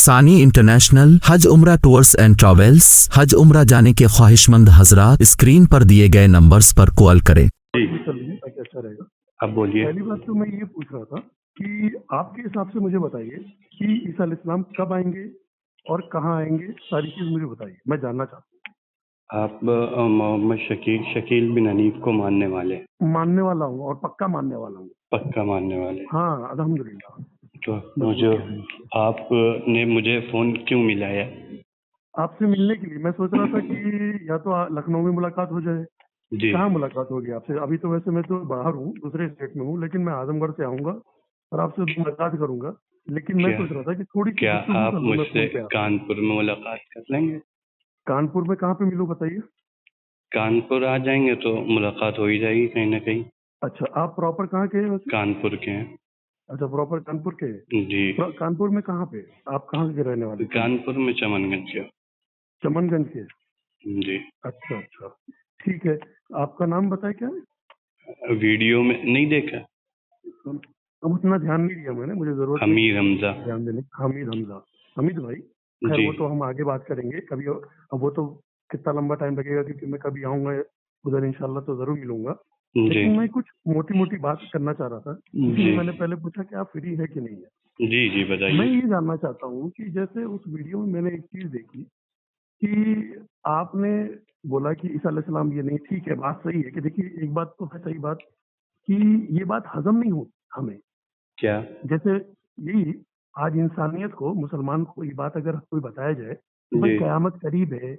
सानी इंटरनेशनल हज उम्रा टूर्स एंड ट्रैवल्स। हज उम्रा जाने के ख्वाहिशमंद हजरात स्क्रीन पर दिए गए नंबर्स पर कॉल करें। जी चलिए अच्छा रहेगा। अब बोलिए। पहली बात तो मैं ये पूछ रहा था कि आपके हिसाब से मुझे बताइए कि ईसा अलैहिस्सलाम कब आएंगे और कहाँ आएंगे, सारी चीज मुझे बताइए, मैं जानना चाहता आप मोहम्मद शकील बिन हनीफ को मानने वाले? हूँ। मानने वाला हूँ और पक्का मानने वाला हूँ। पक्का मानने वाले? हाँ अल्हम्दुलिल्लाह। तो मुझे आपने मुझे फोन क्यों मिलाया? आपसे मिलने के लिए मैं सोच रहा था कि या तो लखनऊ में मुलाकात हो जाए। जी। कहाँ मुलाकात होगी आपसे? अभी तो वैसे मैं तो बाहर हूँ, दूसरे स्टेट में हूँ, लेकिन मैं आजमगढ़ से आऊंगा और आपसे मुलाकात करूंगा। लेकिन मैं क्या सोच रहा था कि थोड़ी सी क्या गुफ्तगू आप कर लूँ मैं मुझसे फोन पे आपसे। कानपुर में मुलाकात कर लेंगे? कानपुर में कहाँ पे मिलूँ बताइए? कानपुर आ जाएंगे तो मुलाकात हो ही जाएगी कहीं ना कहीं। अच्छा आप प्रॉपर कहाँ के हैं वैसे? कानपुर के हैं। अच्छा प्रॉपर कानपुर के हैं। जी। कानपुर में कहाँ पे? आप कहाँ के रहने वाले? कानपुर में चमनगंज के। चमनगंज के। जी। अच्छा अच्छा ठीक है। आपका नाम बताए क्या है? वीडियो में नहीं देखा? अब उतना ध्यान नहीं दिया मैंने, मुझे जरूरत नहीं हमीद हमजा। ध्यान देने। हमीद हमजा। हमीद भाई खैर जी वो तो हम आगे बात करेंगे कभी। अब वो तो कितना लंबा टाइम लगेगा, क्योंकि मैं कभी आऊंगा उधर इंशाल्लाह तो जरूर मिलूंगा। जी लेकिन मैं कुछ मोटी मोटी बात करना चाह रहा था, इसीलिए जी मैंने पहले पूछा कि आप फ्री है कि नहीं है। जी जी मैं बताइए। ये जानना चाहता हूँ कि जैसे उस वीडियो में मैंने एक चीज देखी कि आपने बोला कि ईसा अलैहिस्सलाम ये नहीं, ठीक है बात सही है कि देखिए एक बात तो है सही बात कि ये बात हजम नहीं होती हमें। क्या? जैसे यही आज इंसानियत को, मुसलमान को ये बात अगर कोई बताया जाए कि भाई जी कयामत करीब है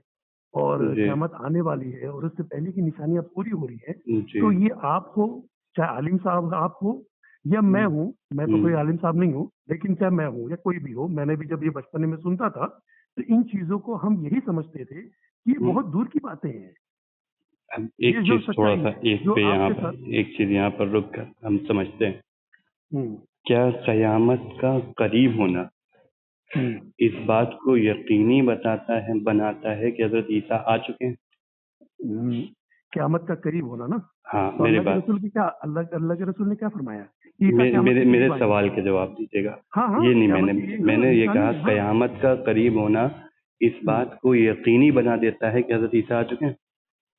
और जी कयामत आने वाली है और उससे पहले की निशानियां पूरी हो रही है, जी। तो ये आप हो, चाहे आलिम साहब आप हो या मैं हूँ, मैं तो कोई आलिम साहब नहीं हूँ, लेकिन चाहे मैं हूँ या कोई भी हो, मैंने भी जब ये बचपन में सुनता था तो इन चीजों को हम यही समझते थे कि ये बहुत दूर की बातें हैं। अब एक ये जो चीज थोड़ा सच्चाई सा है एक जो पे यहाँ आपके साथ। पर एक चीज यहाँ पर रुक कर हम समझते हैं। हम्म क्या कयामत का करीब होना हम्म इस बात को यकीनी बनाता है कि हजरत ईसा आ चुके हैं? हम्म, क़यामत का करीब होना ना। हाँ तो मेरी अल्लाह के बात। रसूल की क्या, अल्लाह के रसूल ने क्या फरमाया कि ईसा क़यामत मेरे के मेरे करीब आएंगे? सवाल के जवाब दीजिएगा। हाँ हाँ ये नहीं क़यामत मैंने की यही ना मैंने ये निशानी कहा है। हाँ कयामत का करीब होना इस बात को यकीनी बना देता है कि हजरत ईसा आ चुके हैं?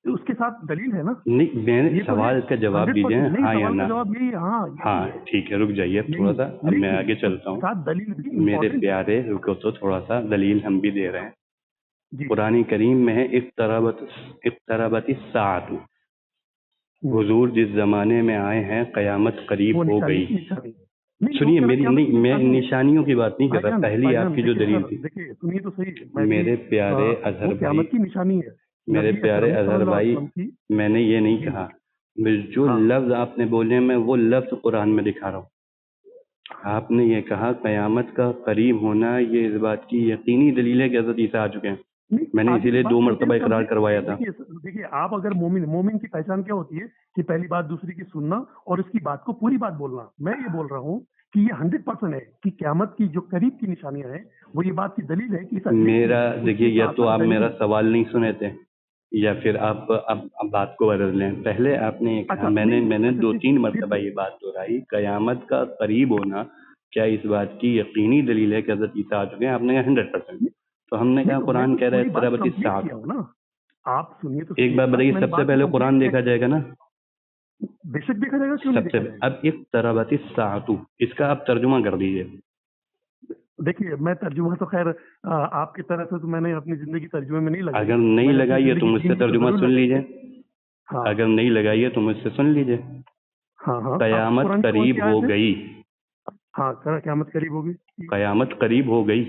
तो उसके साथ दलील है ना। नहीं मैंने ये तो है सवाल का जवाब दीजिए 100%। नहीं हाँ या सवाल का ना। जवाब यही है, हाँ यही हाँ है ठीक है रुक जाइए अब थोड़ा यही सा। है, अब मैं लेकिन आगे चलता उसके हूँ। साथ दलील भी मेरे इम्पोर्टेंट है। प्यारे रुको तो थोड़ा सा दलील हम भी दे रहे हैं। जी। कुरान करीम में है इक़्तरबत साअतु। हम्म, हुजूर जिस जमाने में आए हैं कयामत करीब वो हो निशानी गई। निशानी नहीं, लोग सुनिए कह रहे हैं मेरी क़यामत की नहीं मैं निशानी है। निशानियों की बात नहीं कर रहा। भाईजान पहली भाईजान आपकी जो देखिए दलील सर, थी। देखिए सुनिए तो सही, मैं भी मेरे प्यारे वो अजहर भाई। क़यामत की निशानी है मेरे नबी प्यारे अकरम अजहर सल्लल्लाहु अलैहि भाई वसल्लम की। मैंने ये नहीं जी कहा। मैं जो हाँ लफ्ज आपने बोले मैं वो लफ्ज कुरान में दिखा रहा हूँ। आपने ये कहा कयामत का करीब होना ये इस बात की यकीनी दलील है कि हजरत ईसा आ चुके हैं। नहीं, मैंने आगे की इसीलिए बात 2 छोड़िए, मरतबा इकरार समझे। करवाया था। देखिए देखिए आप अगर मोमिन, मोमिन की पहचान क्या होती है कि पहली बात दूसरी की सुनना और उसकी बात को पूरी बात बोलना। मैं ये बोल रहा हूँ कि ये 100% है कि क़यामत की जो करीब की निशानियां हैं वो ये बात की दलील है कि ऐसा, लेकिन मेरा देखिए उसके या साथ तो साथ आप मेरा दलील। सवाल नहीं सुने थे या फिर आप अब बात को बदल लें। पहले आपने ये कहा अच्छा मैंने नहीं मैंने अच्छा 2-3 फिर मरतबा ये बात दोहराई कयामत का करीब होना क्या इस बात की यकीनी दलील है कि हजरत ईसा आ चुके हैं? आपने कहा 100%। तो हमने नहीं, कहा तो मैं कुरान तो कह रहा है पूरी बात इक़्तरबत कंप्लीट साअत। किया हूँ ना। आप सुनिए तो एक सही बात बात, बताइए मैंने सबसे बात को पहले कुरान कंप्लीट देखा किया। जाएगा ना? बेशक देखा जाएगा, क्यों नहीं सबसे देखा जाएगा। अब इक़्तरबत साअतु इसका आप तर्जुमा कर दीजिए। देखिए मैं तर्जुमा तो खैर आपकी तरह से तो मैंने अपनी जिंदगी तर्जुमे में नहीं लगाई। अगर नहीं मैंने अपनी लगाई है तो जिंदगी मुझसे दीन की तो तर्जुमा जरूर सुन लगाई है। लीजिए। हाँ अगर नहीं लगाई है तो मुझसे सुन लीजिए। हाँ हाँ आपको कयामत कुरान की कौन सी करीब हो आयत है? गई। हाँ क़यामत करीब होगी। कयामत करीब हो गई।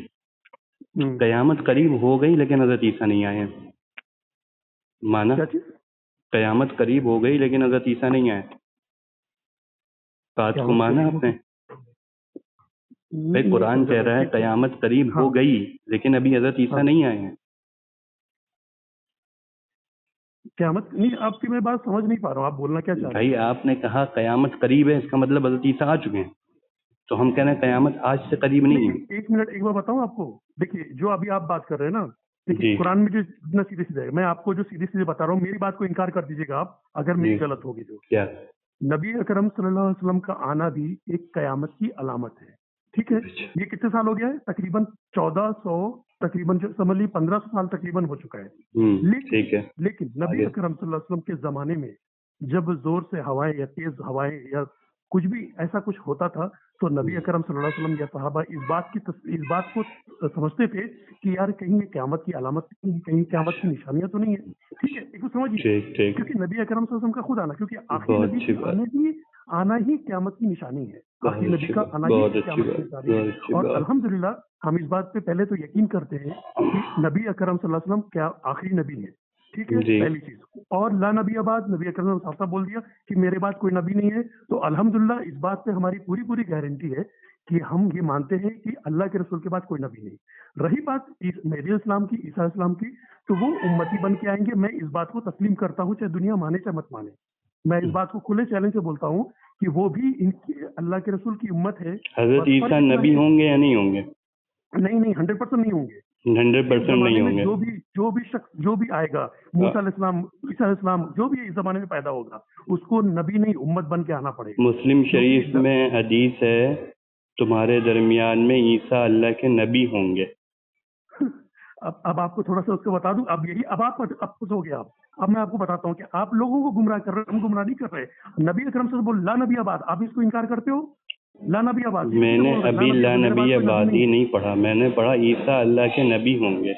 हम्म, कयामत करीब हो गई लेकिन हजरत ईसा नहीं आए हैं। माना? क्या चीज? कयामत करीब हो गई लेकिन हजरत ईसा नहीं आए। बात को क़यामत माना करीब आपने? होगी। भाई नहीं कुरान समझा कह मैं रहा है फिर से। कयामत करीब हाँ हो गई लेकिन अभी हजरत ईसा हाँ नहीं आए हैं। क़यामत नहीं, आपकी मैं बात समझ नहीं पा रहा हूँ, आप बोलना क्या चाह रहे भाई हैं? आपने कहा कयामत करीब है इसका मतलब हजरत ईसा आ चुके हैं। तो हम कह रहे हैं कयामत आज से करीब नहीं है। नहीं एक मिनट, एक बार बताऊं आपको। देखिए जो अभी आप बात कर रहे हैं ना, देखिए जी कुरान में जो जितना सीधे सीधे है, मैं आपको जो सीधे सीधे बता रहा हूँ, मेरी बात को इनकार कर दीजिएगा आप अगर मेरी जी गलत होगी तो। क्या? नबी अकरम सल्लल्लाहु अलैहि वसल्लम का आना भी एक कयामत की अलामत है, ठीक है, ये कितने साल हो गया है? तकरीबन 1400, तकरीबन जो समझ ली 1500 साल तकरीबन हो चुका है। ठीक है। लेकिन नबी आगे। अकरम सल्लल्लाहु अलैहि वसल्लम के जमाने में जब जोर से हवाएं या तेज हवाएं या कुछ भी ऐसा कुछ होता था, तो नबी अकरम सल्लल्लाहु अलैहि वसल्लम या सहाबा इस बात को समझते थे कि यार कहीं ये क़यामत की अलामत, कहीं क़यामत की निशानियां तो नहीं है। ठीक है, एक तो समझिए, ठीक। क्योंकि नबी अकरम सल्लल्लाहु अलैहि वसल्लम का खुद आना, क्योंकि आखिरी बहुत नबी अच्छी का आना ही क़यामत की निशानी है। बहुत आखिरी नबी अच्छी का बात, आना ही बहुत अच्छी क़यामत की बात, निशानी है। बहुत अच्छी और बात। अल्हम्दुलिल्लाह हम इस बात पे पहले तो यकीन करते हैं कि नबी अकरम सल्लल्लाहु अलैहि वसल्लम क्या आखिरी नबी है। ठीक है, जी। पहली चीज। और ला नबी आबाद, नबी अकरम ने साफ साफ बोल दिया कि मेरे बाद कोई नबी नहीं है। तो अल्हम्दुलिल्लाह इस बात पे हमारी पूरी गारंटी है कि हम ये मानते हैं कि अल्लाह के रसूल के बाद कोई नबी नहीं। रही बात मेहदी इस्लाम की, ईसा इस्लाम की, तो वो उम्मती बन के आएंगे। मैं इस बात को तस्लीम करता हूँ, चाहे दुनिया माने चाहे मत माने। मैं इस बात को खुले चैलेंज से बोलता हूँ कि वो भी इनकी अल्लाह के रसूल की उम्मत है। हजरत बस ईसा फर्क इतना नबी है, होंगे या नहीं होंगे? नहीं 100% नहीं होंगे। 100% नहीं जमाने में होंगे। जो भी शख्स जो भी आएगा, मूसा अलैहिस्सलाम, ईसा अलैहिस्सलाम, जो भी इस जमाने में पैदा होगा, उसको नबी नहीं उम्मत बन के आना पड़ेगा। मुस्लिम शरीफ क्योंकि में हदीस है, तुम्हारे दरमियान में ईसा अल्लाह के नबी होंगे। अब आपको थोड़ा सा उसको बता दूं। अब यही अब खुश हो गया। अब मैं आपको बताता हूँ कि आप लोगों को गुमराह कर रहे हैं, हम गुमराह नहीं कर रहे। नबी अकरम से बोल ला नबी आबाद, आप इसको इनकार करते हो? ला नबी आबाद, ये किसने मैंने बोल रहा है? अभी ला मेरे नबी पास कोई नबी आबादी नहीं है। नहीं पढ़ा, मैंने पढ़ा ईसा अल्लाह के नबी होंगे।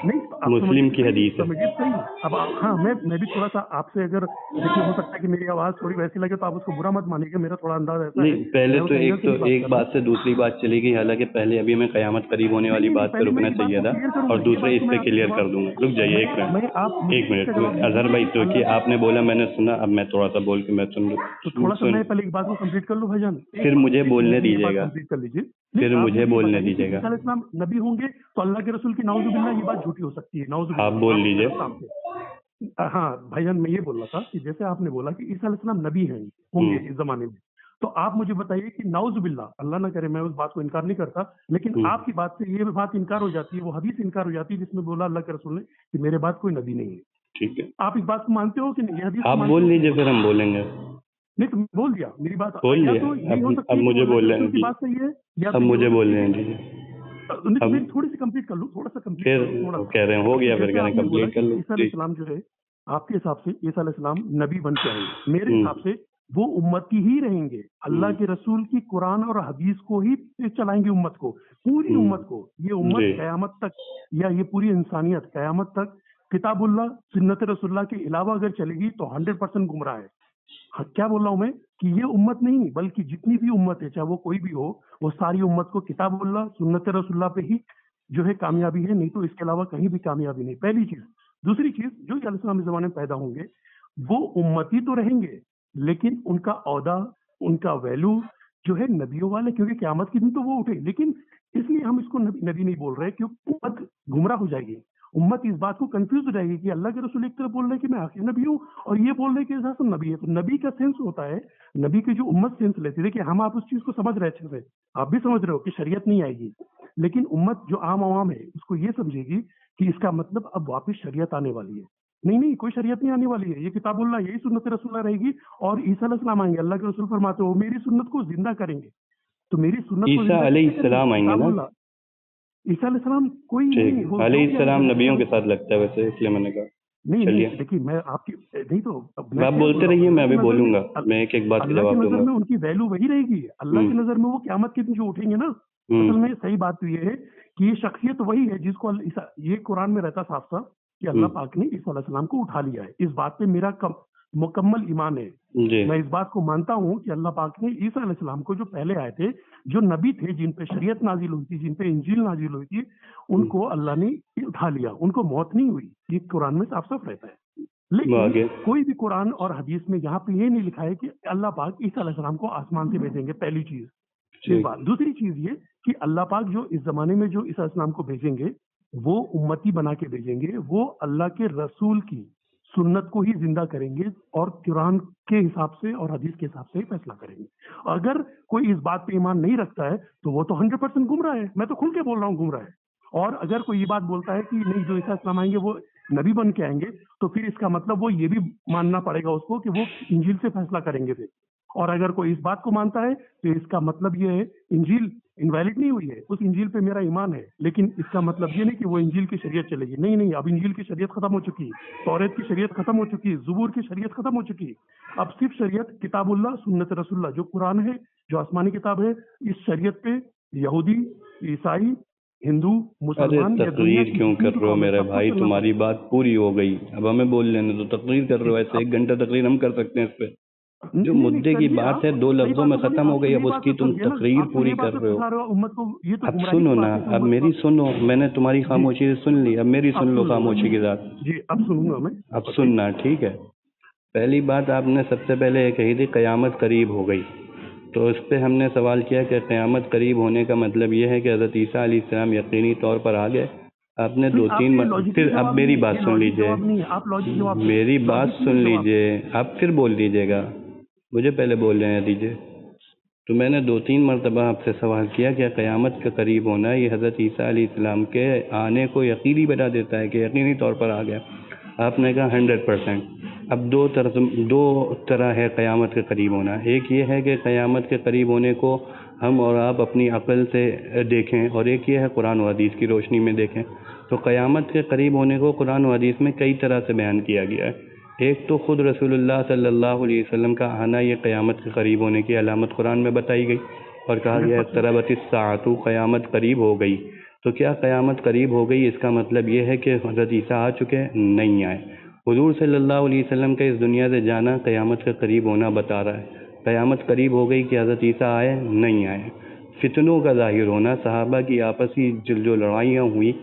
नहीं, आप मुस्लिम की हदीस है। समझिए सही। अब हाँ, मैं भी थोड़ा सा आपसे, अगर देखिए हो सकता है कि मेरी आवाज थोड़ी वैसी लगे तो आप उसको बुरा मत मानिएगा। मेरा थोड़ा अंदाज ऐसा है, नहीं, पहले मैं उस तो एंगल से नहीं बात एक कर रहा हूँ। बात से दूसरी बात चली गई, हालांकि पहले अभी मैं कयामत करीब होने वाली नहीं, बात पे पहले मैं रुकना ये बात चाहिए को था, क्लियर करूंगा। और ये दूसरे बात इस तो पे मैं आपको क्लियर जवाब, कर दूंगा। रुक जाइए एक मैं आप मिनट, मुझे एक इसका मिनट। जवाब दीजिए अजहर भाई, कि तो कि अल्लाह आपने बोला, मैंने सुना, अब मैं थोड़ा सा बोल के मैं तो थोड़ा सा सुन मैं पहले एक बात को कंप्लीट कर लूं भाईजान। फिर मुझे एक बोलने मिनट में ये बात दीजिएगा, कंप्लीट कर लीजिए। नहीं, फिर आप मुझे मुझे ये बोलने बताइए कि दीजिएगा। ईसा अलैहिस्सलाम नबी होंगे तो अल्लाह के रसूल की नाउजुबिल्लाह ये बात झूठी हो सकती है। आप नाउजुबिल्लाह, बोल आप लीजिए। साफ से। हाँ भाईजान, मैं ये बोल रहा था कि जैसे आपने बोला कि ईसा अलैहिस्सलाम नबी हैं, होंगे इस जमाने में, तो आप मुझे बताइए कि नाउजुबिल्लाह, अल्लाह ना करे, मैं उस बात को इनकार नहीं करता, लेकिन आपकी बात से ये बात इनकार हो जाती है, वो हदीस इनकार हो जाती है जिसमें बोला अल्लाह के रसूल ने कि मेरे बाद कोई नबी नहीं है। ठीक है, आप इस बात को मानते हो कि नहीं? ये हदीस को आप मानते बोल हो कि लीजिए, नहीं? फिर हम बोलेंगे। नहीं, तो बोल दिया मेरी बात। बोल या लिया। तो यही हो सकती अब है कि वो मुझे अल्लाह के बोलने रसूल की दीजिए। बात सही है, या अब तो ये हो मुझे सकती बोलने है कि दीजिए। नहीं, तो अब मेरी थोड़ी सी कंप्लीट कर लूँ, थोड़ा सा कंप्लीट फिर कर लूँ, थोड़ा वो सा। कह रहे हैं हो गया, फिर जैसे कह रहे हैं आपने बोला कंप्लीट कि कर लो। ईसा जी। अलैहिस्सलाम जो है, आपके हिसाब से ईसा अलैहिस्सलाम नबी बन के आएंगे। मेरे हम्म। हिसाब से वो उम्मती ही रहेंगे, अल्लाह के रसूल की कुरान और हदीस को ही चलाएंगे, उम्मत को, पूरी उम्मत को। ये उम्मत जी। कयामत तक, या ये पूरी इंसानियत कयामत तक किताबुल्लाह सुन्नत रसूलुल्लाह के अलावा अगर चलेगी तो 100% गुमराह है। हाँ, क्या बोल रहा हूँ मैं कि ये उम्मत नहीं, बल्कि जितनी भी उम्मत है, चाहे वो कोई भी हो, वो सारी उम्मत को किताबुल्लाह सुन्नत रसूलुल्लाह पे ही जो है कामयाबी है, नहीं तो इसके अलावा कहीं भी कामयाबी नहीं। पहली चीज। दूसरी चीज, जो अलैहिस्सलाम इस जमाने में पैदा होंगे वो उम्मती तो रहेंगे, लेकिन उनका औदा, उनका वैल्यू जो है नबियों वाले, क्योंकि क़यामत के दिन तो वो उठे। लेकिन इसलिए हम इसको नबी नहीं बोल रहे, क्योंकि उम्मत गुमराह हो जाएगी। उम्मत इस बात को कंफ्यूज हो जाएगी कि अल्लाह के रसूल एक तरफ बोल रहे हैं कि मैं आखिरी नबी हूँ, और ये बोल रहे हैं कि ऐसा नबी है। तो नबी का सेंस होता है, नबी की जो उम्मत सेंस लेती है। देखिए, हम आप उस चीज को समझ रहे अच्छे से, आप भी समझ रहे हो कि शरीयत नहीं आएगी, लेकिन उम्मत जो आम आवाम है उसको ये समझेगी कि इसका मतलब अब वापस शरीयत आने वाली है। नहीं, कोई शरीयत नहीं आने वाली है, ये किताबुल्लाह, यही सुन्नत रसूलुल्लाह रहेगी, और ईसा अलैहिस्सलाम आएंगे। अल्लाह के रसूल फरमाते हो मेरी सुन्नत को जिंदा करेंगे। तो मेरी सुन्नत को ईसा जिंदा कैसे करेंगे? अलैहिस्सलाम आएंगे ना? किताबुल्लाह, ईसा अलैहिस्सलाम कोई नहीं, ठीक, वो जो भी अलैहिस्सलाम आएंगे, नबियों के साथ लगता है वैसे, इसलिए मैंने कहा। नहीं, चलिए, देखिए मैं आपकी नहीं, तो अब मैं आप क्या बोल बोलते रहा हूँ, रहिए, मैं अल्लाह अभी की नजर में, बोलूंगा, मैं एक एक बात का अल्लाह की जवाब नजर दूंगा। में उनकी वैल्यू वही रहेगी। अल्लाह की नजर में वो क़यामत के दिन जो उठेंगे ना, असल में सही बात तो ये है कि ये शख्सियत वही है जिसको ये कुरान में रहता साफ साफ कि अल्लाह पाक ने ईसा अलैहिस्सलाम को उठा लिया है। इस बात पे मेरा मुकम्मल ईमान है। जी। मैं इस बात को मानता हूँ कि अल्लाह पाक ने ईसा अलैहिस्सलाम को, जो पहले आए थे, जो नबी थे, जिन पे शरीयत नाजिल हुई थी, जिन पे इंजील नाजिल हुई थी, उनको अल्लाह ने उठा लिया, उनको मौत नहीं हुई। ये कुरान में साफ साफ रहता है। लेकिन कोई भी कुरान और हदीस में यहाँ पे ये नहीं लिखा है कि अल्लाह पाक ईसा अलैहिस्सलाम को आसमान से भेजेंगे। पहली चीज ये बात। दूसरी चीज ये कि अल्लाह पाक जो इस जमाने में जो ईसा अलैहिस्सलाम को भेजेंगे, वो उम्मती बना के भेजेंगे, वो अल्लाह के रसूल की सुन्नत को ही जिंदा करेंगे, और कुरान के हिसाब से और हदीस के हिसाब से ही फैसला करेंगे। अगर कोई इस बात पे ईमान नहीं रखता है तो वो तो 100% गुमराह है। मैं तो खुल के बोल रहा हूँ गुमराह है। और अगर कोई ये बात बोलता है कि नहीं, जो ईसा अलैहिस्सलाम आएंगे वो नबी बन के आएंगे, तो फिर इसका मतलब वो ये भी मानना पड़ेगा उसको कि वो इंजील से फैसला करेंगे। फिर और अगर कोई इस बात को मानता है तो इसका मतलब ये है इंजील इनवैलिड नहीं हुई है, उस इंजील पे मेरा ईमान है, लेकिन इसका मतलब ये नहीं कि वो इंजील की शरीयत चलेगी। नहीं नहीं, अब इंजील की शरीयत खत्म हो चुकी है, तौरेत की शरीयत खत्म हो चुकी है, ज़बूर की शरीयत खत्म हो चुकी है। अब सिर्फ शरीयत किताबुल्लाह सुन्नत रसूलुल्लाह जो कुरान है, जो आसमानी किताब है, इस शरीयत पे यहूदी, ईसाई, हिंदू, अरे मुसलमान या दुनिया तकरीर की क्यों जितनी कर भी रहे हो कौम है मेरे सबको भाई, चलना तुम्हारी पड़ेगा। बात पूरी हो गई, अब हमें बोल लेने दो। तकरीर कर रहे हो ऐसे, अब 1 घंटा तकरीर हम कर सकते हैं इस पे। जो नहीं नहीं मुद्दे की करिए बात आप, है 2 सही लफ्जों बात में तो बोलिए, खत्म हो आप तो गई, यही अब बात उसकी पे तुम फंस गए ना, तकरीर आप तो पूरी यही कर बात पे रहे हो। फंसा रहे हो उम्मत को, ये तो अब गुमराही सुनो की ना, बात है कि अब उम्मत मेरी को। सुनो, मैंने तुम्हारी जी, खामोशी से सुन ली, अब मेरी अब सुन लो सुन लो खामोशी के साथ। जी, अब सुनूंगा मैं, अब बताइए। सुनना, ठीक है। पहली बात आपने सबसे पहले ये कही थी क़यामत करीब हो गई, तो इस पे हमने सवाल किया कि क़यामत करीब होने का मतलब ये है कि हज़रत ईसा अलैहिस्सलाम यकीनी तौर पर आ गए। आपने नहीं, 2-3 आपका ये लॉजिकली फिर अब जवाब नहीं मेरी है, बात ये सुन लॉजिक लीजिए, जवाब नहीं है, आप लॉजिक जवाब दें, मेरी बात लॉजिकली सुन जवाब दें। लीजिए, आप फिर बोल लीजिएगा, मुझे पहले बोल लेने दीजिए। तो मैंने 2-3 मरतबा आपसे सवाल किया कि क़यामत के करीब होना ये हज़रत ईसा अलैहिस्सलाम के आने को यकीनी बना देता है कि यकीनी तौर पर आ गया। आपने कहा 100%। अब दो तरह है क़यामत के करीब होना। एक ये है कि क़यामत के करीब होने को हम और आप अपनी अक़ल से देखें, और एक ये है कुरान व हदीस की रोशनी में देखें। तो क़यामत के करीब होने को कुरान व हदीस में कई तरह से बयान किया गया है। एक तो ख़ुद रसूलुल्लाह सल्लल्लाहु अलैहि वसल्लम का आना ये क़यामत के करीब होने की अलामत कुरान में बताई गई, और कहा गया इक़्तरबतिस साअतु, क़यामत करीब हो गई। तो क्या क़यामत करीब हो गई इसका मतलब ये है कि हज़रत ईसा आ चुके हैं? नहीं आए। हुज़ूर सल्लल्लाहु अलैहि वसल्लम का इस दुनिया से जाना क़यामत के करीब होना बता रहा है। क़यामत करीब हो गई कि हज़रत ईसा आए? नहीं आए। फितनों का ज़ाहिर होना, सहाबा की आपसी जो लड़ाइयाँ हुई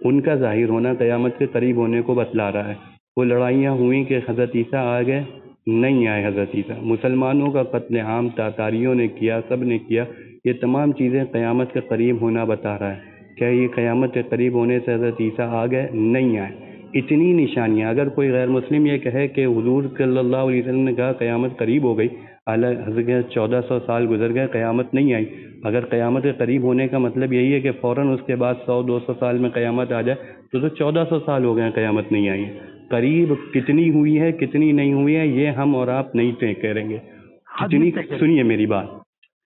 उनका ज़ाहिर होना क़यामत के करीब होने को बतला रहा है। वो लड़ाइयाँ हुई कि हज़रत ईसा आ गए, नहीं आए हज़रत ईसा। मुसलमानों का कत्लेआम तातारियों ने किया, सब ने किया। ये तमाम चीज़ें क़यामत के करीब होना बता रहा है। क्या ये क़यामत के करीब होने से हज़रत ईसा आ गए? नहीं आए। इतनी निशानियाँ, अगर कोई गैर मुस्लिम ये कहे कि हुज़ूर सल्लल्लाहु अलैहि वसल्लम ने कहा क़यामत करीब हो गई, हालांकि 1400 साल गुजर गए, क़यामत नहीं आई। अगर क़यामत के करीब होने का मतलब यही है कि फ़ौरन उसके बाद 100-200 साल में क़यामत आ जाए, तो 1400 साल हो गए क़यामत नहीं आई है। करीब कितनी हुई है, कितनी नहीं हुई है, ये हम और आप नहीं तय करेंगे। कितनी, सुनिए मेरी बात,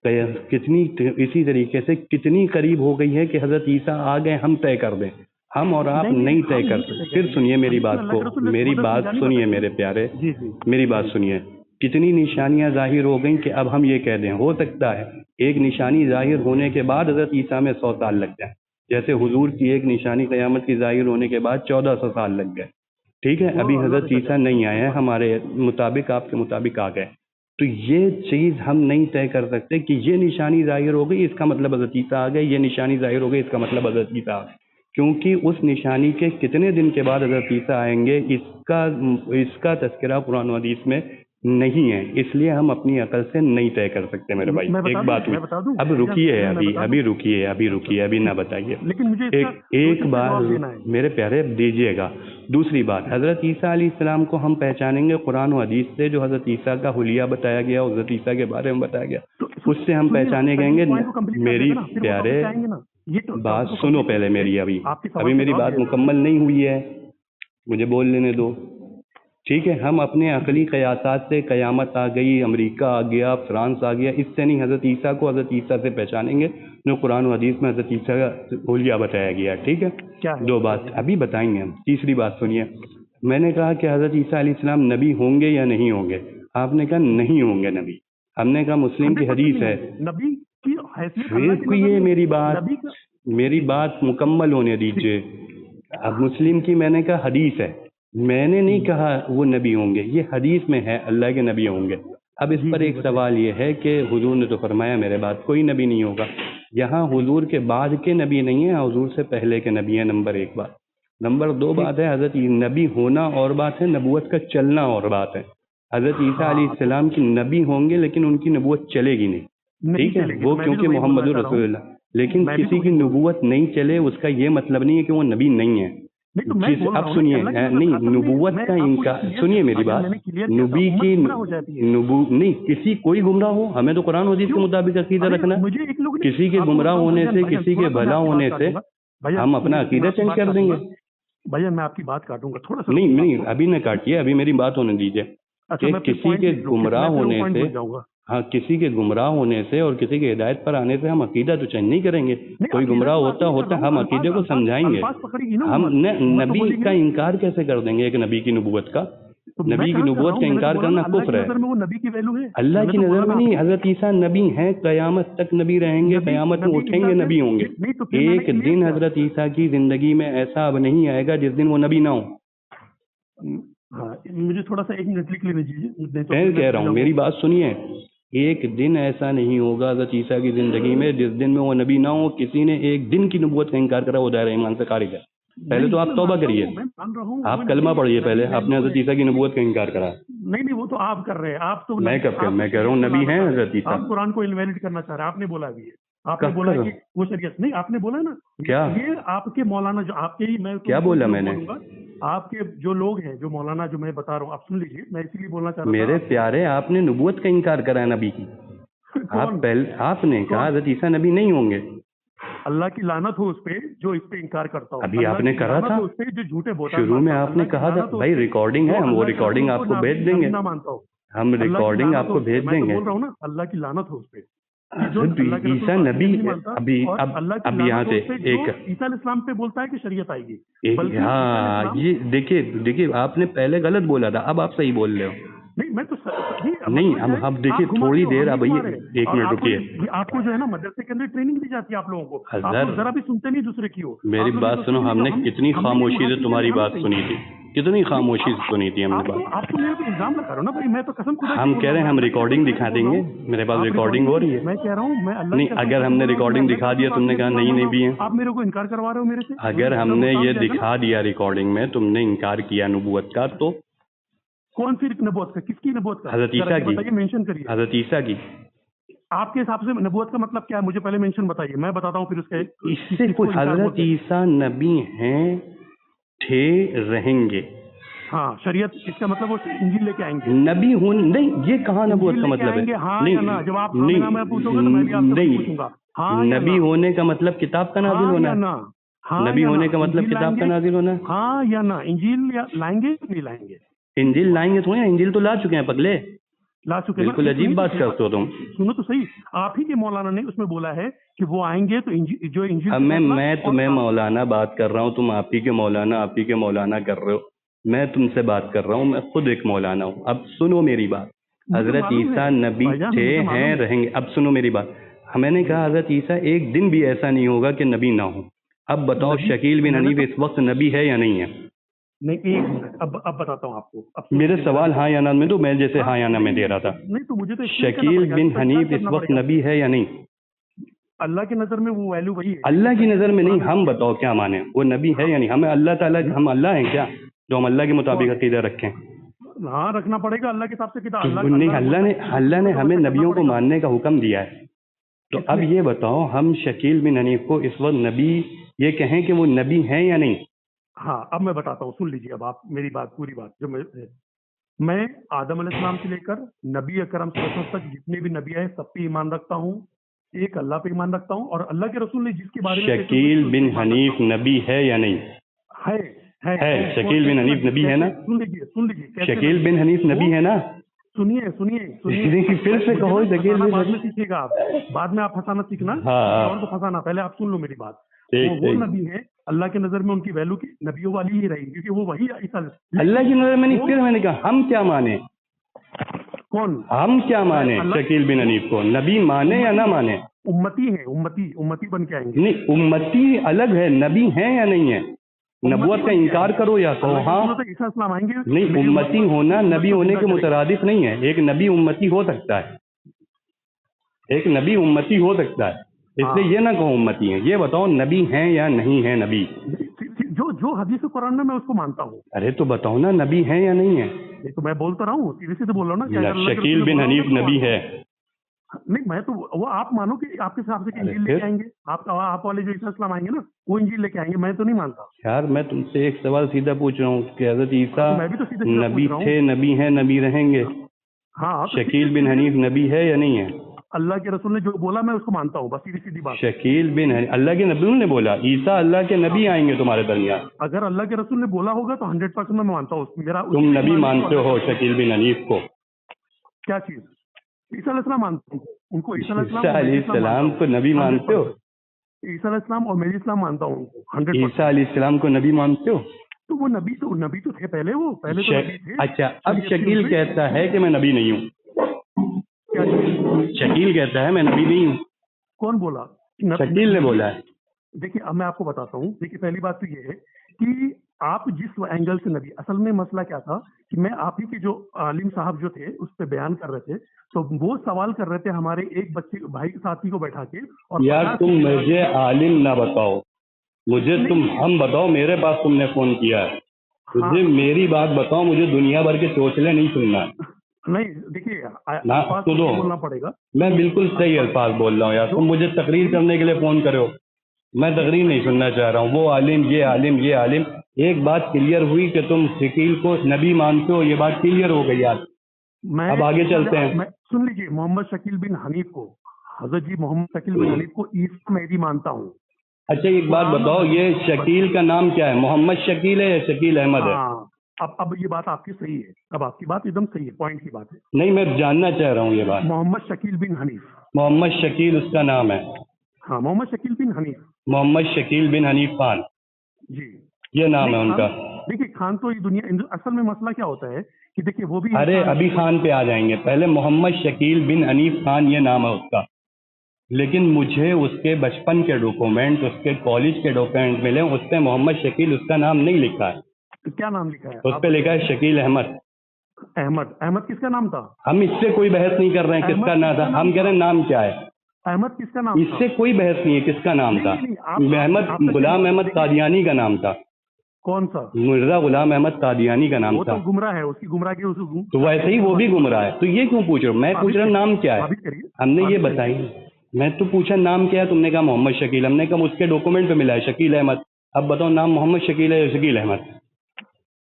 कितनी, इसी तरीके से कितनी करीब हो गई है कि हज़रत ईसा आ गए हम तय कर दें, हम और आप नहीं तय कर सकते। फिर सुनिए मेरी बात को, मेरी बात सुनिए मेरे प्यारे, मेरी बात सुनिए। कितनी निशानियां जाहिर हो गई कि अब हम ये कह दें, हो सकता है एक निशानी जाहिर होने के बाद हज़रत ईसा में 100 साल लग जाए, जैसे हुजूर की एक निशानी क़यामत की जाहिर होने के बाद 1400 साल लग गए। ठीक है, अभी हज़रत ईसा नहीं आए हैं, हमारे मुताबिक, आपके मुताबिक आ गए। तो ये चीज़ हम नहीं तय कर सकते कि ये निशानी जाहिर हो गई इसका मतलब हज़रत ईसा आ गए, ये निशानी जाहिर हो गई इसका मतलब हज़रत ईसा आ गए, क्योंकि उस निशानी के कितने दिन के बाद हज़रत ईसा आएंगे इसका तज़किरा कुरान व हदीस में नहीं है। इसलिए हम अपनी अकल से नहीं तय कर सकते मेरे भाई। एक बात हुई, अब रुकिए, अभी रुकिए, अभी ना बताइए, लेकिन मुझे एक बार मेरे प्यारे दीजिएगा। दूसरी बात, हज़रत ईसा अलैहिस्सलाम को हम पहचानेंगे कुरान व हदीस से, जो हज़रत ईसा का हुलिया बताया गया, हज़रत ईसा के बारे में बताया गया, उससे हम पहचाने गएंगे। मेरी प्यारे बात सुनो पहले मेरी, अभी मेरी बात मुकम्मल नहीं हुई है, मुझे बोल लेने दो। ठीक है, हम अपने अकली क़यासात से क़यामत आ गई, अमेरिका आ गया, फ्रांस आ गया, इससे नहीं हज़रत ईसा को हज़रत ईसा से पहचानेंगे जो कुरान व हदीस में हज़रत ईसा का हुलिया बताया गया। ठीक है, दो बात अभी बताएंगे हम। तीसरी बात सुनिए, मैंने कहा कि हज़रत ईसा अलैहिस्सलाम नबी होंगे या नहीं होंगे, आपने कहा नहीं होंगे नबी। हमने कहा मुस्लिम की हदीस है, नबी की हैसियत, ये मेरी बात मुकम्मल होने दीजिए। अब मुस्लिम की मैंने कहा हदीस है, मैंने नहीं कहा वो नबी होंगे, ये हदीस में है अल्लाह के नबी होंगे। अब इस पर एक सवाल ये है कि हुजूर ने तो फरमाया मेरे बाद कोई नबी नहीं होगा। यहाँ हुजूर के बाद के नबी नहीं है, हुजूर से पहले के नबी है, नंबर 1 बात। नंबर 2 बात है, हज़रत नबी होना और बात है, नबूवत का चलना और बात है। हज़रत ईसा अलैहिस्सलाम की नबी होंगे लेकिन उनकी नबूवत चलेगी नहीं, ठीक है, वो क्योंकि मोहम्मद रसूलुल्लाह, लेकिन किसी की नबूवत नहीं चले उसका ये मतलब नहीं है कि वो नबी नहीं है। अब सुनिए, नहीं, नबूवत का इनकार, सुनिए मेरी बात, नबी की नहीं, किसी कोई गुमराह हो, हमें तो कुरान हदीस के मुताबिक अकीदा रखना है। किसी के गुमराह होने से, किसी के भला होने से हम अपना अकीदा चेंज कर देंगे। भैया मैं आपकी बात काटूंगा थोड़ा सा। नहीं, अभी न काटिए, अभी मेरी बात होने दीजिए। कि किसी के गुमराह होने से हाँ, किसी के गुमराह होने से और किसी के हिदायत पर आने से हम अकीदा तो चेंज नहीं करेंगे। कोई गुमराह होता हम अकीदे को समझाएंगे। हम नबी का इनकार कैसे कर देंगे? एक नबी की नबूवत का, नबी की नबूवत का इनकार करना कुफ्र है। वो नबी की वैल्यू है, अल्लाह की नजर में नहीं। हजरत ईसा नबी हैं, कयामत तक नबी रहेंगे, कयामत में उठेंगे, नबी होंगे। एक दिन हजरत ईसा की जिंदगी में ऐसा अब नहीं आएगा जिस दिन वो नबी ना हो। हाँ, मुझे थोड़ा सा 1 मिनट लिख लेने दीजिए। मैं कह रहा हूँ, मेरी बात सुनिए। एक दिन ऐसा नहीं होगा हजरत ईसा की जिंदगी में जिस दिन में वो नबी ना हो। किसी ने एक दिन की नबूवत का इनकार करा, वो दायरा ईमान से खारिज है। पहले तो आप तौबा करिए, आप कलमा पढ़िए पहले। आपने हजरत ईसा की नबूवत का इनकार करा। नहीं, वो तो आप कर रहे हैं। आप तो मैं कब मैं कह रहा हूँ नबी हैं हजरत ईसा। आप कुरान को इनवैलिड करना चाह रहे हैं। आपने बोला भी है, आपने बोला कि वो शरीयत नहीं, आपने बोला ना क्या? ये आपके मौलाना जो आपके ही, मैं क्या बोला मैंने? आपके जो लोग हैं, जो मौलाना जो मैं बता रहा हूँ, आप सुन लीजिए। मैं इसीलिए बोलना चाह रहा हूँ, मेरे प्यारे, आपने नबूवत का इनकार करा है नबी की। आप पहले आपने कहा हजरत ईसा नबी नहीं होंगे। अल्लाह की लानत हो उस पे जो इस पे इनकार करता हो। अभी आपने करा था, उस पे जो झूठे बोलता। शुरू में आपने कहा था भाई रिकॉर्डिंग है, हम वो रिकॉर्डिंग आपको भेज देंगे। ना मानता हूँ, हम रिकॉर्डिंग आपको भेज देंगे। बोल रहा हूँ ना, अल्लाह की लानत हो उस पे। ईसा नबी अभी अब यहाँ से एक ईसा इस्लाम पे बोलता है कि शरीयत आएगी। हाँ, ये देखिए आपने पहले गलत बोला था, अब आप सही बोल रहे हो। नहीं, मैं तो नहीं, अब देखिए थोड़ी देर, अब ये 1 मिनट रुकिए। आपको जो है ना मदरसे के अंदर ट्रेनिंग दी जाती है आप लोगों को। आप जरा भी सुनते नहीं दूसरे की हो। मेरी बात सुनो, हमने कितनी खामोशी से तुम्हारी बात सुनी थी, कितनी खामोशी से सुनी थी हमने बात। आप तो मेरे पे इल्जाम लगा रहे हो ना भाई। मैं तो कसम खुदा हम कह रहे हैं हम रिकॉर्डिंग दिखा देंगे। मेरे पास रिकॉर्डिंग हो रही है। मैं कह रहा हूँ, मैं अल्लाह नहीं, अगर हमने रिकॉर्डिंग दिखा दिया, तुमने कहा नहीं भी है। आप मेरे को इनकार करवा रहे हो मेरे से। अगर हमने ये दिखा दिया रिकॉर्डिंग में, तुमने इनकार किया नबूवत का, तो कौन सी नबूवत का? किसकी नबूवत का? हजरत ईसा की। मेंशन करिए। हजरत ईसा की। आपके हिसाब से नबूवत का मतलब क्या है? मुझे पहले मेंशन बताइए, मैं बताता हूँ फिर उसके। इससे कोई हजरत ईसा नबी हैं, थे, रहेंगे। हाँ, शरीयत, इसका मतलब वो इंजील लेके आएंगे। नबी हो नहीं, ये कहाँ नबूवत का मतलब है? हाँ नहीं, या ना? जब आप मैं पूछूंगा तो मैं भी आपसे पूछूंगा। हाँ, नबी होने का मतलब किताब का नाजिल होना है। नबी होने का मतलब किताब का नाजिल होना है। हाँ या ना? इंजील या लाएंगे नहीं लाएंगे? इंजील लाएंगे थोड़ी ना, इंजील तो ला चुके हैं पगले, ला चुके। बिल्कुल अजीब बात करते हो तुम। सुनो तो सही, आप ही के मौलाना ने उसमें बोला है कि वो आएंगे तो जो इंजील। अब मैं तुम्हें मौलाना बात कर रहा हूँ, तुम आप ही के मौलाना कर रहे हो। मैं तुमसे बात कर रहा हूँ, मैं खुद एक मौलाना हूँ। अब सुनो मेरी बात। हजरत ईसा नबी थे, हैं, रहेंगे। अब सुनो मेरी बात। मैंने कहा हजरत ईसा एक दिन भी ऐसा नहीं होगा कि नबी ना हो। अब बताओ शकील बिन हनीफ इस वक्त नबी है या नहीं है? नहीं, एक मिनट, अब बताता हूँ आपको। मेरे सवाल हाँ या ना में दो, मैं जैसे हाँ या ना में दे रहा था। नहीं तो मुझे तो शकील बिन हनीफ इस वक्त नबी है या नहीं? अल्लाह की नजर में वो वैल्यू वही है। अल्लाह की नजर में नहीं, हम बताओ क्या माने, वो नबी है या नहीं? हमें अल्लाह ताला, हम अल्लाह हैं क्या जो हम अल्लाह के मुताबिक अकीदा रखें? हाँ, रखना पड़ेगा अल्लाह के हिसाब से किताब। नहीं, अल्लाह ने हमें नबियों को मानने का हुक्म दिया है। तो अब ये बताओ, हम शकील बिन हनीफ को इस वक्त नबी ये कहें कि वो नबी हैं या नहीं? हाँ, अब मैं बताता हूँ, सुन लीजिए अब आप मेरी बात, पूरी बात। जो मैं आदम अलैहिस्सलाम से लेकर नबी अकरम सल्लल्लाहु अलैहि वसल्लम तक जितने भी नबी आए सब पे ईमान रखता हूँ। एक अल्लाह पे ईमान रखता हूँ और अल्लाह के रसूल ने जिसके बारे में। शकील बिन हनीफ नबी है या नहीं? है। शकील बिन हनीफ नबी है ना? सुन लीजिए। शकील बिन हनीफ नबी है ना? सुनिए। फिर से कहो शकील बिन। बाद में सीखिएगा आप, बाद में आप फंसाना सीखना। हाँ, और तो फंसाना, पहले आप सुन लो मेरी बात। वो नबी है, अल्लाह की नजर में उनकी वैल्यू की नबियों वाली ही रहेगी, क्योंकि वो वही ईसा। अल्लाह की नजर में नहीं। फिर मैंने कहा हम क्या माने? कौन? हम क्या माने? शकील बिन हनीफ को नबी माने या ना माने? उम्मती है, उम्मती बन के आएंगे। नहीं, उम्मती अलग है, नबी है या नहीं है? नबूवत का इनकार करो या कहो हाँ। ईसा इस्लाम आएंगे। नहीं, उम्मती होना नबी होने के मुतरादिफ नहीं है। एक नबी उम्मती हो सकता है, एक नबी उम्मती हो सकता है, इसलिए ये ना कहो उम्मती है। ये बताओ नबी हैं या नहीं है नबी? जो हदीस कुरान में मैं उसको मानता हूँ। अरे तो बताओ ना नबी है या नहीं है? ये तो मैं बोल तो रहा हूँ, सीधे बोल रहा हूँ ना। शकील बिन हनीफ नबी है। नहीं, मैं तो वो आप मानो कि आपके हिसाब से इंजील लेके आएंगे। आप वाले जो ईसा इस्लाम आएंगे ना, वो इंजील लेके आएंगे। मैं तो नहीं मानता यार। मैं तुमसे एक सवाल सीधा पूछ रहा हूँ कि हजरत ईसा नबी थे, नबी हैं, नबी रहेंगे। हाँ, शकील बिन हनीफ नबी है या नहीं है? अल्लाह के रसूल ने जो बोला मैं उसको मानता हूँ, बस सीधी बात। शकील बिन हनीफ, अल्लाह के नबी ने बोला ईसा अल्लाह के नबी आएंगे तुम्हारे दरमियान। अगर अल्लाह के रसूल ने बोला होगा तो 100% मैं मानता हूँ। मेरा तुम नबी मानते हो शकील बिन हनीफ को? क्या चीज? ईसा अलैहिस्सलाम मानता हूँ उनको, ईसा अलैहिस्सलाम ईसा और मेरी इस्लाम मानता अलैहिस्सलाम हूँ को नबी मानते हो? 100%। ईसा अलैहिस्सलाम और मेरी इस्लाम मानता हूँ उनको ईसा 100%। अलैहिस्सलाम को नबी मानते हो? तो वो नबी तो थे पहले, वो पहले तो नबी थे। अच्छा, अब शरीयत थी शकील उनपे। कहता है कि मैं नबी नहीं हूँ। क्या चीज? शकील कहता है मैं नबी नहीं हूँ। कौन बोला? शकील ने बोला है। देखिए अब मैं आपको बताता हूँ। देखिए पहली बात तो ये है कि आप जिस एंगल से नबी, असल में मसला क्या था कि मैं आप ही के जो आलिम साहब जो थे उस पर बयान कर रहे थे, तो वो सवाल कर रहे थे हमारे एक बच्चे भाई साथी को बैठा के, और यार 50 तुम की मुझे आलिम ना बताओ, मुझे तुम हम बताओ। मेरे पास तुमने फोन किया है, मुझे मेरी बात बताओ। मुझे दुनिया भर के चोचले नहीं सुनना। नहीं देखिए ना अल्फाज सुनो, तो बोलना पड़ेगा। मैं बिल्कुल सही अल्फाज बोल रहा हूँ यार। तुम मुझे तकरीर करने के लिए फोन करो, मैं तकरीर नहीं सुनना चाह रहा हूँ। वो आलिम, ये आलिम, ये आलिम। एक बात क्लियर हुई कि तुम शकील को नबी मानते हो, ये बात क्लियर हो गई आज। अब आगे चलते हैं। सुन लीजिए, मोहम्मद शकील बिन हनीफ को, हजरत जी मोहम्मद शकील बिन हनीफ को ईसा मेहदी मानता हूँ। अच्छा एक बात बताओ, ये शकील का नाम क्या है? मोहम्मद शकील है या शकील अहमद है? हाँ, अब ये बात आपकी सही है, अब आपकी बात एकदम सही है, पॉइंट की बात है। नहीं, मैं जानना चाह रहा हूँ ये बात। मोहम्मद शकील बिन हनीफ। मोहम्मद शकील उसका नाम है? हाँ, मोहम्मद शकील बिन हनीफ। मोहम्मद शकील बिन हनीफ खान, जी, ये नाम है उनका। देखिए खान तो ये दुनिया, असल में मसला क्या होता है कि देखिए वो भी, अरे अभी खान पे आ जाएंगे, पहले मोहम्मद शकील बिन हनीफ खान ये नाम है उसका। लेकिन मुझे उसके बचपन के डॉक्यूमेंट, उसके कॉलेज के डॉक्यूमेंट मिले, उस पर मोहम्मद शकील उसका नाम नहीं लिखा है। तो क्या नाम लिखा है? उस पर लिखा है शकील अहमद। अहमद किसका नाम था? हम इससे कोई बहस नहीं कर रहे हैं किसका नाम था, हम कह रहे हैं नाम क्या है। अहमद किसका नाम था? इससे कोई बहस नहीं है किसका नाम था। अहमद, गुलाम अहमद कादियानी का नाम था। कौन सा? मिर्जा गुलाम अहमद कादियानी का नाम वो था। तो गुमराह है, उसकी गुमराह की तो वैसे ही वो भी गुमराह है। तो ये क्यों पूछ रहे हो? मैं पूछ रहा हूँ नाम क्या है। हमने ये बताई, मैं तो पूछा नाम क्या है, तुमने कहा मोहम्मद शकील। हमने कहा उसके डॉक्यूमेंट पे मिला है शकील अहमद। अब बताओ नाम मोहम्मद शकील है या शकील अहमद?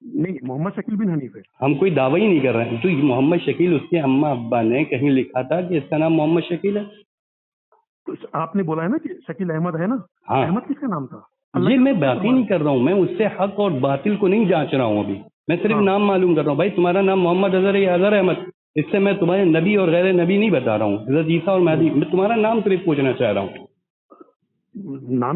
नहीं, मोहम्मद शकील बिन हनीफ है। हम कोई दावा ही नहीं कर रहे हैं। तो मोहम्मद शकील, उसके अम्मा अब्बा ने कहीं लिखा था कि इसका नाम मोहम्मद शकील है? तो आपने बोला है ना कि शकील अहमद है ना। हाँ, अहमद किसका नाम था? ये मैं बात ही नहीं कर रहा हूँ। मैं उससे हक और बातिल को नहीं जांच रहा हूँ अभी। मैं सिर्फ नाम मालूम कर रहा हूँ। भाई तुम्हारा नाम मोहम्मद अजहर है या अजहर अहमद? इससे मैं तुम्हारे नबी और गैर नबी नहीं बता रहा हूँ। हज़रत ईसा और महदी, मैं तुम्हारा नाम सिर्फ पूछना चाह रहा हूँ।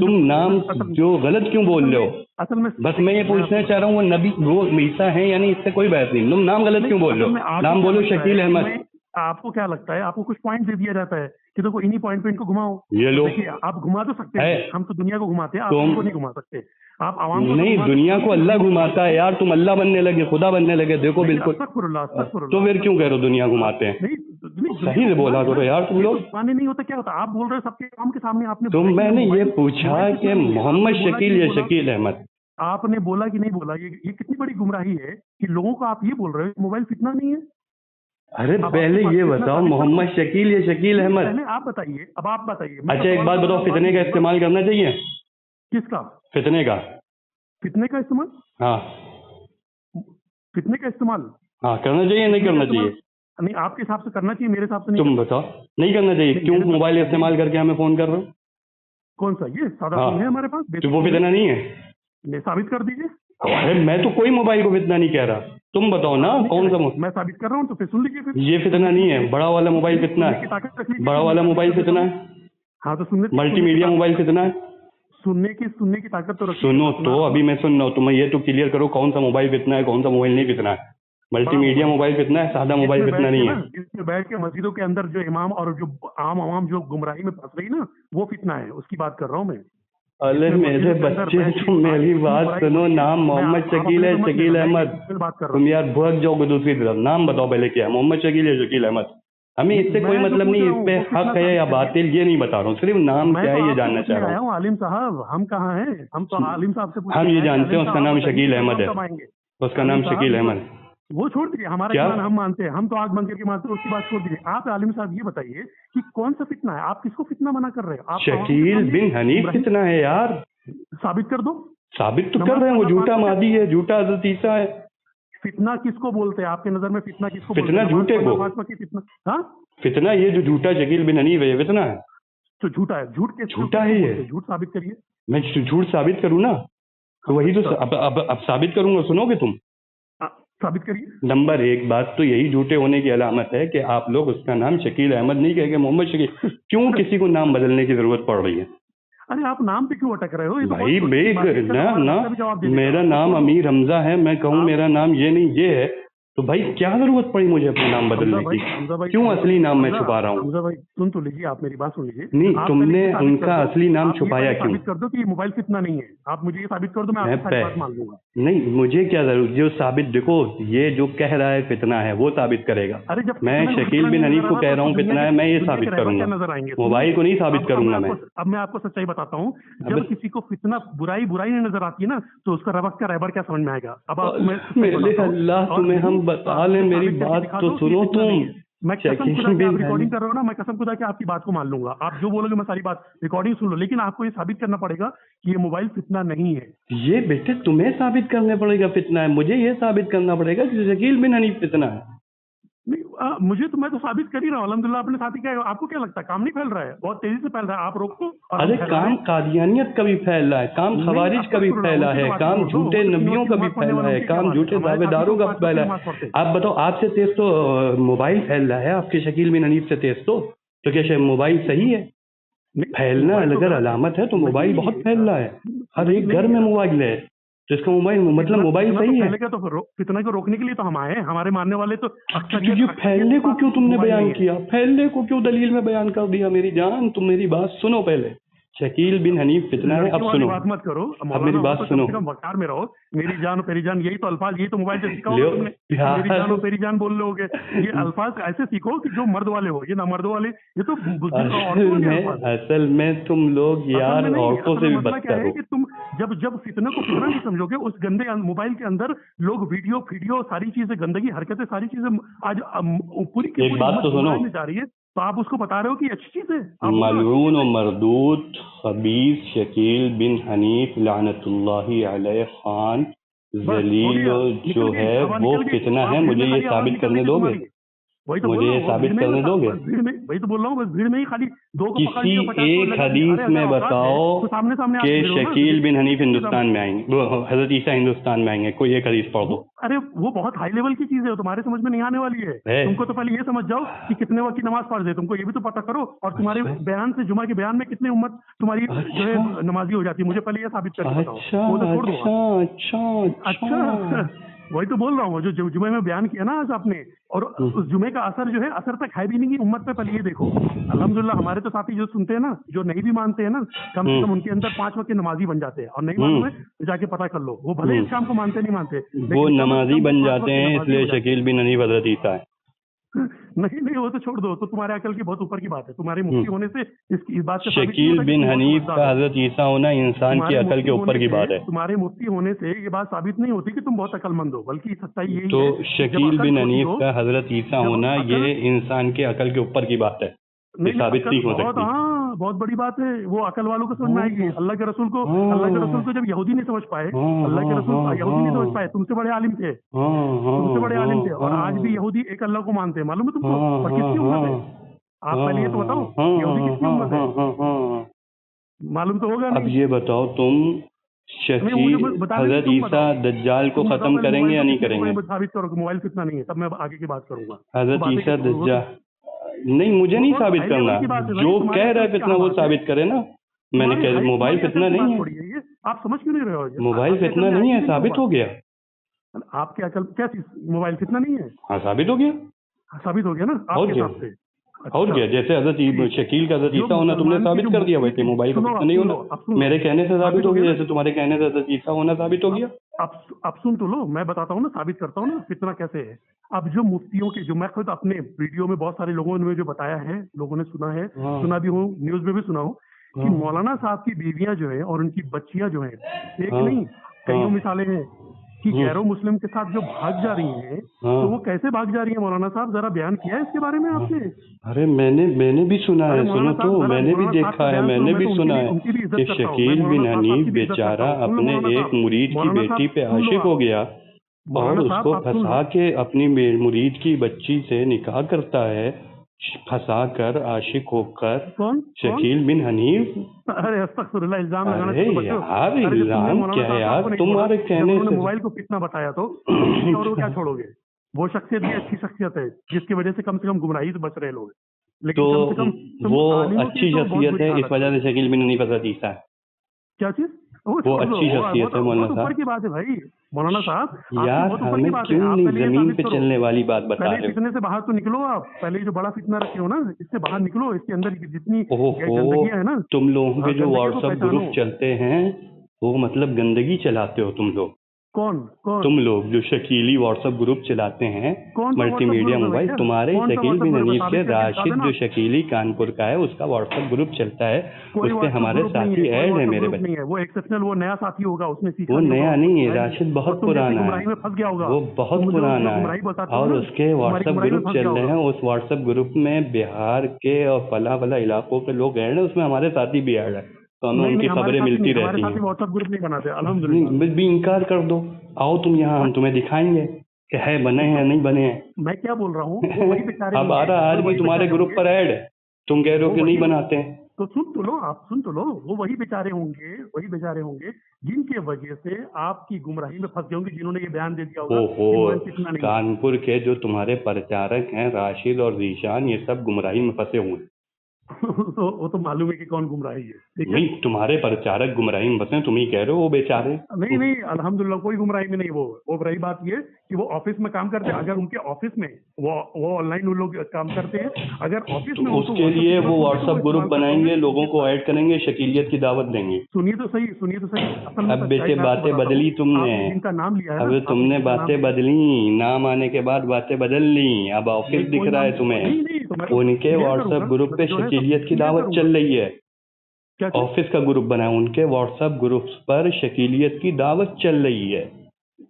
तुम नाम जो गलत क्यों बोल रहे हो? असल में बस मैं ये पूछना चाह रहा हूँ, वो नबी, वो ईसा है यानी इससे कोई बहस नहीं। तुम नाम गलत क्यों बोल रहे हो? नाम बोलो शकील अहमद। आपको क्या लगता है, आपको कुछ पॉइंट दे दिया जाता है कि देखो इन्हीं पॉइंट पे इनको घुमाओ। ये लो, देखिए आप घुमा तो सकते हैं, हम तो दुनिया को घुमाते हैं, आप उनको नहीं घुमा सकते। आप आवाम को नहीं, दुनिया को अल्लाह घुमाता है यार। तुम अल्लाह बनने लगे, खुदा बनने लगे, देखो बिल्कुल। तो फिर क्यों कह रहे हो दुनिया घुमाते हैं? सही से बोला करो यार तुम लोग। नहीं होता, क्या होता? आप बोल रहे हो सबके काम के सामने। आपने तो मैंने ये पूछा कि मोहम्मद शकील या शकील अहमद? आपने बोला कि नहीं बोला? ये कितनी बड़ी गुमराही है कि लोगों को आप ये बोल रहे हो मोबाइल फितना नहीं है। अरे पहले ये बताओ, मोहम्मद शकील या शकील अहमद? पहले आप बताइए, अब आप बताइए। अच्छा एक बात बताओ, फितने का इस्तेमाल करना चाहिए? किसका? फितने का। फितने का इस्तेमाल? हाँ, फितने का इस्तेमाल हाँ करना चाहिए नहीं करना चाहिए? नहीं, आपके हिसाब से करना चाहिए, मेरे हिसाब से नहीं। तुम बताओ, नहीं करना चाहिए। क्यों मोबाइल इस्तेमाल करके हमें फोन कर रहे हो? कौन सा? ये सादा फोन है हमारे पास। तो वो फितना नहीं है? साबित कर दीजिए। अरे मैं तो कोई मोबाइल को फितना नहीं कह रहा। तुम बताओ ना कौन सा। मैं साबित कर रहा हूँ, तो फिर सुन लीजिए। फिर ये फितना नहीं है। बड़ा वाला मोबाइल फितना है। बड़ा वाला मोबाइल फितना है। हाँ तो सुनने, मल्टीमीडिया मोबाइल फितना है। सुनने की ताकत तो रखिए। सुनो तो अभी मैं सुन रहा हूँ। तुम्हें ये तो क्लियर करो कौन सा मोबाइल फितना है, कौन सा मोबाइल नहीं फितना है। मल्टीमीडिया मोबाइल फितना है, सादा मोबाइल फितना नहीं है। जिसमें बैठ के मस्जिदों के अंदर जो इमाम और जो आम आवाम जो गुमराही में फंस रही ना, वो फितना है, उसकी बात कर रहा हूँ मैं। अरे मेरे बच्चे, तुम मेरी बात सुनो। नाम मोहम्मद शकील है, शकील अहमद? तुम यार भुग जाओगे दूसरी तरफ। नाम बताओ पहले क्या है, मोहम्मद शकील या शकील अहमद? हमें इससे कोई मतलब नहीं। इस पे हक है या बातिल ये नहीं बता रहा हूँ, सिर्फ नाम क्या है ये जानना चाह रहा हूँ। आलिम साहब हम कहाँ हैं? हम तो आलिम साहब से हम ये जानते हैं उसका नाम शकील अहमद है। उसका नाम शकील अहमद। वो छोड़ दीजिए, हमारा ईमान हम मानते हैं, हम तो आग बंद करके मानते हैं, उसकी बात छोड़ दीजिए। आप आलिम साहब ये बताइए कि कौन सा फितना है? आप किसको फितना मना कर रहे हो? आप शकील बिन हनीफ फितना है यार। साबित कर दो। साबित तो कर रहे हैं, वो झूठा मादी है, झूठा हज़रत ईसा है। फितना किसको बोलते हैं आपके नजर में? फितना किसको? फितना झूठे को। फितना, हाँ फितना ये जो झूठा शकील बिन हनीफ है, ये फितना है। तो झूठा है। झूठ के झूठा है ये। झूठ साबित करिए। मैं झूठ साबित करूँ ना, तो वही तो अब साबित करूंगा, सुनोगे तुम? साबित करिए। नंबर एक बात तो यही झूठे होने की अलामत है कि आप लोग उसका नाम शकील अहमद नहीं कहेंगे, मोहम्मद शकील। क्यों किसी को नाम बदलने की जरूरत पड़ रही है? अरे आप नाम पे क्यों अटक रहे हो? ये तो भाई बहुत छोटी बात है, इसका ना सवाल ना का भी जवाब दे देगा। मेरा नाम अमीर हमजा है, मैं कहूँ आप- मेरा नाम ये नहीं ये है, तो भाई क्या जरूरत पड़ी मुझे अपना नाम बदलने की? हमजा भाई, क्यों असली नाम मैं हमजा- छुपा रहा हूँ? हमजा भाई सुन तो लीजिए, आप मेरी बात सुन लीजिए। नहीं, आप तुमने पहले ये साबित उनका कर दो, असली नाम आप ये छुपाया पहले क्यों? साबित कर दो कि मोबाइल फितना नहीं है। आप मुझे ये साबित कर दो, मैं मैं आपकी सारी पह- बात मान लूंगा। नहीं, मुझे क्या जरूरत? जो साबित, देखो ये जो कह रहा है फितना है वो साबित करेगा। अरे जब मैं फितना शकील नहीं बिन नजर हनीफ आ को रहा कह तो रहा हूँ दुनिया फितना है, के- मैं ये दुनिया के साबित रहबर करूंगा। क्या नजर आएंगे? मोबाइल को नहीं साबित करूंगा अब मैं आपको सच्चाई बताता हूँ। जब अब- किसी को फितना बुराई नहीं नजर आती है ना, तो उसका रबक का रहबर क्या समझ में आएगा? अब आपको मैं सच्चाई मेरे बताता हूँ। अल्लाह, और तुम्हें हम नहीं, बता आप लें, मुझे मेरी साबित करके बात दिखा तो दो कि सुनो फितना तुम। नहीं है। मैं कसम शकील खुदा की, आप बिन रिकॉर्डिंग कर रहे हो ना, मैं कसम खुदा की आपकी बात को मान लूंगा। आप जो बोलोगे मैं सारी बात रिकॉर्डिंग सुन लो, लेकिन आपको ये साबित करना पड़ेगा कि ये मोबाइल फितना नहीं है। ये बेटे तुम्हें साबित करने पड़ेगा फितना है, मुझे ये साबित करना पड़ेगा कि शकील बिन हनीफ फितना है। नहीं, मैं तो साबित कर ही रहा हूँ अल्हम्दुलिल्लाह। अपने साथी क्या, आपको क्या लगता है काम नहीं फैल रहा है? बहुत तेजी से फैल रहा है, आप रोको। और अरे हम फैला रहे काम हैं। कादियानियत का भी फैला है, काम नहीं, खवारिज का भी अस्तगफिरुल्लाह, फैला उनकी तो है, बात काम छोड़ दो, झूठे वो तो नबियों का भी नमाज पढ़ने फैला वालों है, की क्या काम बात है? झूठे हमारे साथी दावेदारों तो का 5 वक्त की फैला नमाज है। पढ़ते हैं। आप बताओ, आपसे तेज तो मोबाइल फैल रहा है, आपके शकील बिन हनीफ से तेज तो क्या शायद मोबाइल सही है? नहीं, फैलना मोबाइल तो अगर गलत है। अलामत है तो मोबाइल नहीं, बहुत फैल रहा है, हर नहीं, एक घर नहीं, में मोबाइल है, तो इसका मोबाइल मतलब फितना- मोबाइल फितना सही तो है। फैलेगा तो फिर फितना को रोकने के लिए तो हम आए हैं। हमारे मानने वाले तो तो ये फैलने को क्यों तुमने मोबाइल बयान नहीं है। किया? फैलने को क्यों दलील में बयान कर दिया? मेरी जान, तुम मेरी बात सुनो पहले। शकील बिन हनीफ फितना है, अब लड़कियों वाली सुनो, बात मत करो। अब मौलाना मेरी हो बात तो सुनो। कम से कम वकार में रहो। मेरी जान पेरी जान, यही तो अल्फाज, यही तो मोबाइल से सीखा लो, होगा तुमने। प्यार- मेरी जान और पेरी जान बोल लोगे, ये अल्फाज ऐसे सीखो कि जो मर्द वाले हो। ये ना मर्द वाले, ये तो बुजुर्ग औरतों वाले अल्फाज हैं। असल में तुम लोग असल यार में नहीं, औरतों असल से में भी मसला क्या बदतर है हो। कि तुम जब फितना को फितना नहीं समझोगे, उस गंदे मोबाइल के अंदर लोग वीडियो सारी चीजें, गंदगी, हरकतें, सारी चीजें आज पूरी की एक पूरी बात उम्मत तो सुनो। गुमराह में जा रही है, तो आप उसको बता रहे हो कि ये अच्छी चीज है। आप बोलो ना, मलऊन और मरदूत खबीस शकील बिन हनीफ लानतुल्लाहि अलैह खान बस हो जलील गया, जो निकल गई, है हवा वो निकल गई। फितना आप है, भीड़ मुझे में ये खाली आवाज साबित निकल करने गई दोगे? तुम्हारी। वही तो मुझे बोल रहा ये हूँ, वो साबित भीड़ में ही करने दोगे? बस भीड़ में, वही तो बोल रहा हूँ, बस भीड़ में ही खाली दो को पकड़ किसी लिया, 50 को एक लगा दिया। हदीस अरे में अगर औकात है बताओ तो सामने सामने कि आके भिड़ो ना। शकील बिन हनीफ हिंदुस्तान में आएंगे, वो हजरत ईसा हिंदुस्तान में आएंगे, कोई एक हदीस पढ़ दो। अरे वो बहुत हाई लेवल की चीज है, तुम्हारे समझ में नहीं आने वाली है। तुमको तो पहले ये समझ जाओ कि कितने वक्त की नमाज पढ़ दे, तुमको ये भी तो पता करो। और तुम्हारे बयान से, जुमा के बयान में कितनी उम्मत तुम्हारी जो है नमाजी हो जाती है, मुझे पहले ये साबित करके बताओ। अच्छा वो तो छोड़ दो। अच्छा अच्छा वही तो बोल रहा हूँ, जो जुमे में बयान किया ना आज आपने, और उस जुमे का असर जो है, असर तक है भी नहीं की उम्मत पे। पहले ये देखो, अल्हम्दुलिल्लाह हमारे तो साथी जो सुनते हैं ना, जो नहीं भी मानते हैं ना, कम से कम उनके अंदर 5 वक्त के नमाजी बन जाते हैं। और नहीं मालूम है तो जाके पता कर लो, वो भले इस काम को मानते नहीं मानते, वो लेकिन नमाजी बन जाते हैं, नमाजी इसलिए हो जाते शकील बिन हनीफ हजरत ईसा है। हैं। नहीं, वो तो छोड़ दो, तो तुम्हारे अकल की बहुत ऊपर की बात है। तुम्हारे मुफ्ती होने से इस बात से साबित नहीं शकील होता कि बिन तुम बहुत हनीफ समझदार का हो। हजरत ईसा होना इंसान की तुम्हारे अकल के मुफ्ती ऊपर होने की से- बात है। तुम्हारे मुफ्ती होने से ये बात साबित नहीं होती कि तुम बहुत अकलमंद हो, बल्कि सच्चाई यही तो है कि जब शकील अकल बिन छोटी हनीफ हो- का हजरत ईसा जब होना अकल- ये इंसान के अकल के ऊपर की बात है, ये नहीं, साबित अकल नहीं हो बहुत, सकती। हाँ बहुत बड़ी बात है। वो अकल वालों को समझ में आएगी। हाँ। अल्लाह के रसूल को हाँ। अल्लाह के रसूल को जब यहूदी नहीं समझ पाए, हाँ, अल्लाह के रसूल हाँ, यहूदी नहीं समझ हाँ। पाए, तुमसे बड़े आलिम थे, तुमसे बड़े आलिम थे। और आज भी यहूदी एक अल्लाह को मानते हैं, मालूम है तुमको? और किसकी उम्मत है? आप पहले ये तो बताओ, यहूदी किसकी उम्मत है? मालूम तो होगा अब नहीं। ये बताओ तुम, मुझे बता दें, हजरत तुम ईसा बताओ। दज्जाल को तुम बताओ खत्म पहले, करेंगे या मोबाइल नहीं को करेंगे? किसी को साबित करो कि मोबाइल कितना नहीं है, तब मैं आगे की बात करूंगा। हजरत बातें ईसा करो, दज्जाल नहीं, मुझे नहीं वो साबित हाई लेवल करना, की बात है भाई, जो तुम्हारे कह रहा है क्या फितना वो बात है? साबित करे ना। मैंने तुम्हारी कह हाई- मोबाइल तुम्हारी फितना अकल की नहीं बात है, थोड़ी है ये, आप समझ क्यों नहीं रहे हो? मोबाइल आपके फितना अकल में नहीं है, आएगी साबित वो हो गया। बात। आपके अकल क्या चीज, मोबाइल फितना नहीं है? हाँ साबित हो गया। साबित हो गया ना और आपके क्या? हिसाब से? और क्या, जैसे हजरत शकील का हजरत ईसा होना तुमने साबित कर दिया, वैसे मोबाइल का फितना नहीं होना मेरे कहने से साबित हो गया, जैसे तुम्हारे कहने से हजरत ईसा होना साबित हो गया। अब सुन तो लो, मैं बताता हूँ ना, साबित करता हूँ ना फितना कैसे है। अब जो मुफ्तियों के, जो मैं खुद अपने वीडियो में बहुत सारे लोगों ने जो बताया है, लोगों ने सुना है, हाँ। सुना भी हो, न्यूज में भी सुना हो कि मौलाना साहब की बीवियां जो है और उनकी बच्चियां जो है, एक हाँ। नहीं कईयों हाँ। मिसालें हैं कि गैरों मुस्लिम के साथ जो भाग जा रही हैं, हाँ। तो वो कैसे भाग जा रही है? मौलाना साहब जरा बयान किया है इसके बारे में आपने? अरे मैंने भी सुना है, सुनो तो, मैंने भी देखा है, मैंने भी सुना है कि शकील बिन हनीफ बेचारा अपने एक मुरीद की बेटी पे आशिक हो गया और उसको फंसा के अपनी मुरीद की बच्ची से निकाह करता है, फंसा कर आशिक होकर कौन? शकील बिन हनीफ। अरे अस्तगफुरुल्लाह, इल्जाम लगाना अरे शुरू मत करो। यार अरे जब तुमने इल्जाम मौलाना क्या है साहब यार, को नहीं तुम्हारे छोड़ा, जब कहने उन्होंने से मोबाइल को कितना बताया तो किसी और को क्या छोड़ोगे? वो शख्सियत भी अच्छी शख्सियत है जिसकी वजह से कम गुमराही से बच रहे लोग, लेकिन तो कम से कम तुम वो आलिमों की अच्छी तो बहुत शख्सियत बुरी है, हालत इस वजह से शकील बिन हनीफ अजीजा है। क्या चीज? वो वो छोड़ दो, अच्छी शख्सियत है मौलाना बहुत ऊपर साहब। की बात है भाई। मौलाना साहब आपकी यार बहुत ऊपर हमें की बात है। क्यों आप नहीं पहले ये जमीन साबित पे करो, चलने वाली बात बता पहले रहे हो? फितने से बाहर तो निकलो आप। पहले ये जो बड़ा फितना रखे हो ना, इससे बाहर निकलो। इसके अंदर जितनी ओहो, गंदगी है ना, तुम लोगों के जो गंदगी को व्हाट्सएप पहचानो। ग्रुप चलते हैं वो मतलब गंदगी चलाते हो तुम लोग। कौन कौन तुम लोग जो शकीली व्हाट्सएप ग्रुप चलाते हैं कौन सा व्हाट्सएप मल्टीमीडिया ग्रुप है मोबाइल, भैया? तुम्हारे कौन सा शकील व्हाट्सएप बिन ग्रुप है? हनीफ के साबित करके दिखा राशिद देना। जो शकीली कानपुर का है उसका व्हाट्सएप ग्रुप चलता है, कोई उस पे व्हाट्सएप हमारे ग्रुप नहीं साथी है, कोई ऐड है व्हाट्सएप मेरे ग्रुप बच्चे। नहीं है। वो एक्सेप्शनल, वो नया साथी होगा, उसने सीखा वो नहीं नया होगा, नहीं है, गुमराही में। राशिद और बहुत तुम जैसी पुराना गुमराही में है, फंस गया होगा। वो बहुत तुम जो पुराना है। गुमराही बताते हो और ना, उसके तुम्हारी व्हाट्सएप गुमराही में ग्रुप फंस चल गया रहे होगा। हैं, उस व्हाट्सएप ग्रुप में बिहार के और फला फला इलाकों के लोग ऐड है, उसमें हमारे साथी भी ऐड है, तो हमें नहीं उनकी नहीं, हमारे खबरें साथी मिलती नहीं, हमारे रहती साथी हैं। व्हाट्सएप ग्रुप नहीं बनाते अल्हम्दुलिल्लाह। नहीं भी इनकार कर दो, आओ तुम यहाँ, हम तुम्हें दिखाएंगे कि है बने हैं नहीं बने हैं। मैं क्या बोल रहा हूँ, वो वही बेचारे अब आ होंगे, रहा आज वो भी वही तुम्हारे बेचारे ग्रुप होंगे। पर ऐड है, तुम कह रहे हो वो कि नहीं वही, बनाते हैं। तो सुन तो लो, आप सुन तो लो। वो वही बेचारे होंगे, वही बेचारे होंगे जिनके वजह से आपकी गुमराही में फंस गए होंगे, जिन्होंने ये बयान दे दिया होगा कि ओहो, मोबाइल कितना नहीं है। कानपुर के जो तुम्हारे प्रचारक हैं राशिद और जीशान, ये सब गुमराही में फंसे हुए हैं। तो वो तो मालूम है कि कौन गुमराही है, ठीक है। नहीं, तुम्हारे प्रचारक गुमराही में फंसे हैं, तुम ही कह रहे हो वो बेचारे। नहीं नहीं, अल्हम्दुलिल्लाह कोई गुमराही में नहीं। वो रही बात ये कि वो ऑफिस में काम करते हैं। अगर उनके ऑफिस में वो ऑनलाइन वो लोग काम करते हैं, अगर ऑफिस तो में उनको उसके लिए वो व्हाट्सएप ग्रुप इस्तेमाल बनाएंगे, करते लोगों होंगे। को ऐड करेंगे, शकीलियत की दावत देंगे। सुनिए तो सही, सुनिए तो सही। असल में अब सच्चाई बेटे मैं आपको बातें बताता बदली हूँ। तुमने, आपने जिनका नाम लिया है ना, अब आपने तुमने जिनका नाम बातें लिया है, बदली, नाम आने के बाद बातें बदल ली, अब ऑफिस नहीं, दिख कोई रहा है नाम तुम्हें। नहीं नहीं, तो मैं उनके क्लियर व्हाट्सएप करूंगा। ग्रुप पे जो है सब शकीलियत की क्लियर दावत करूंगा। चल रही है। क्या चीज? ऑफिस का ग्रुप बना है, उनके व्हाट्सएप ग्रुप पर शकीलियत की दावत चल रही है,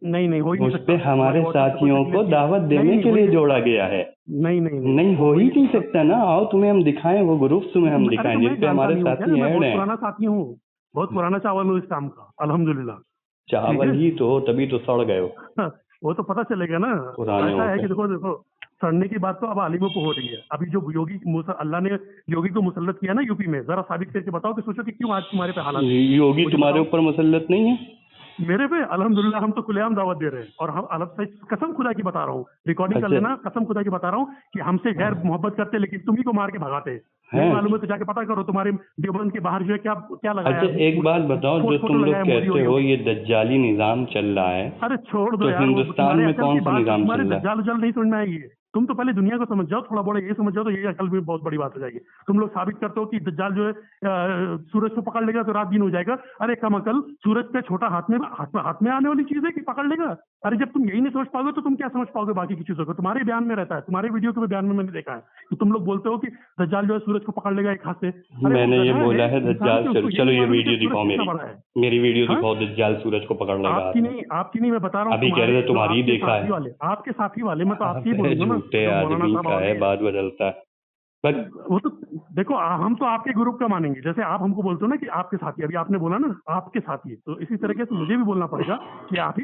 नहीं नहीं, हो ही नहीं उस सकता। पे हमारे WhatsApp पे साथियों कोई को शकीलियत दावत नहीं, देने नहीं, के हो ही लिए नहीं जोड़ा सकता। गया है। नहीं नहीं नहीं हो ही नहीं सकता ना, आओ तुम्हें हम दिखाएं, वो ग्रुप तुम्हें हम अरे दिखाएं तो मैं जिन पे जानता हमारे नहीं हूँ क्या, साथी मैं ऐड बहुत हैं। पुराना साथी हूँ, बहुत पुराना चावल हूँ इस काम का अल्हम्दुलिल्लाह। चावल ही तो हो, तभी तो सड़ गए हो वो तो पता चलेगा ना। पुराने ऐसा है होके। कि देखो देखो, सड़ने की बात तो अब आलिमों को हो रही है। अभी जो अल्लाह ने योगी को मुसल्लत किया ना यूपी में, जरा साबित करके बताओ कि सोचो कि क्यों आज तुम्हारे पे हालात हैं। योगी मुझे तुम्हारे बताओ। ऊपर मुसल्लत नहीं है? मेरे पे अल्हम्दुलिल्लाह हम तो खुलेआम दावत दे रहे हैं। और हम अलग से कसम खुदा की बता रहा हूँ, रिकॉर्डिंग कर अच्छा। लेना, कसम खुदा की बता रहा हूँ कि हमसे गैर मोहब्बत करते हैं, लेकिन तुम्ही को मार के भगाते हैं। नहीं हैं? मालूम है तो जाके पता करो तुम्हारे देवबंद के बाहर जो है क्या क्या लगाया अच्छा है। एक बात बताओ, जो फोटो तुम लोग लगाया मोदी कहते और हो योगी। ये दज्जाली निजाम चल रहा है, अरे छोड़ दो तो यार, वो हिंदुस्तान तुम्हारे में अकल कौन की सा बात, निजाम तुम्हारे चल रहा है? दज्जाल उज्जाल नहीं समझ में आएगी। तुम तो पहले दुनिया को समझ जाओ, थोड़ा बड़ा ये समझ जाओ, तो ये अकल में बहुत बड़ी बात हो जाएगी। तुम लोग साबित करते हो कि दज्जाल जो है सूरज को पकड़ लेगा तो रात दिन हो जाएगा। अरे कम अकल, सूरज पे छोटा हाथ में आने वाली चीज है कि पकड़ लेगा। अरे जब तुम यही नहीं सोच पाओगे तो तुम क्या समझ पाओगे बाकी की चीजों को? तुम्हारे बयान में रहता है, तुम्हारे वीडियो के बयान में मैंने देखा है कि तुम लोग बोलते हो कि दज्जाल जो है सूरज को पकड़ लेगा एक हाथ से। अरे मैंने ये बोला है इंसान दज्जाल, के उसको चलो ये मालूम है वीडियो कि सूरज दिखाओ, कितना बड़ा है। मेरी वीडियो हाँ? दिखाओ, दज्जाल सूरज को पकड़ लेगा हाथ में। आपकी नहीं, मैं बता रहा हूँ। अभी कह रहे थे तुम्हारी ही आपके देखा है। साथी वाले, आपके साथी वाले, मैं तो आपसे ही अबे बोलूंगा ना, झूठे जो मौलाना आदमी साहब का है, वाले। बात बदलता है बस। वो तो देखो, हम तो आपके ग्रुप का मानेंगे। जैसे आप हमको बोलते हो ना कि आपके साथी, अभी आपने बोला ना आपके साथी, तो इसी तरीके से मुझे भी बोलना पड़ेगा कि आप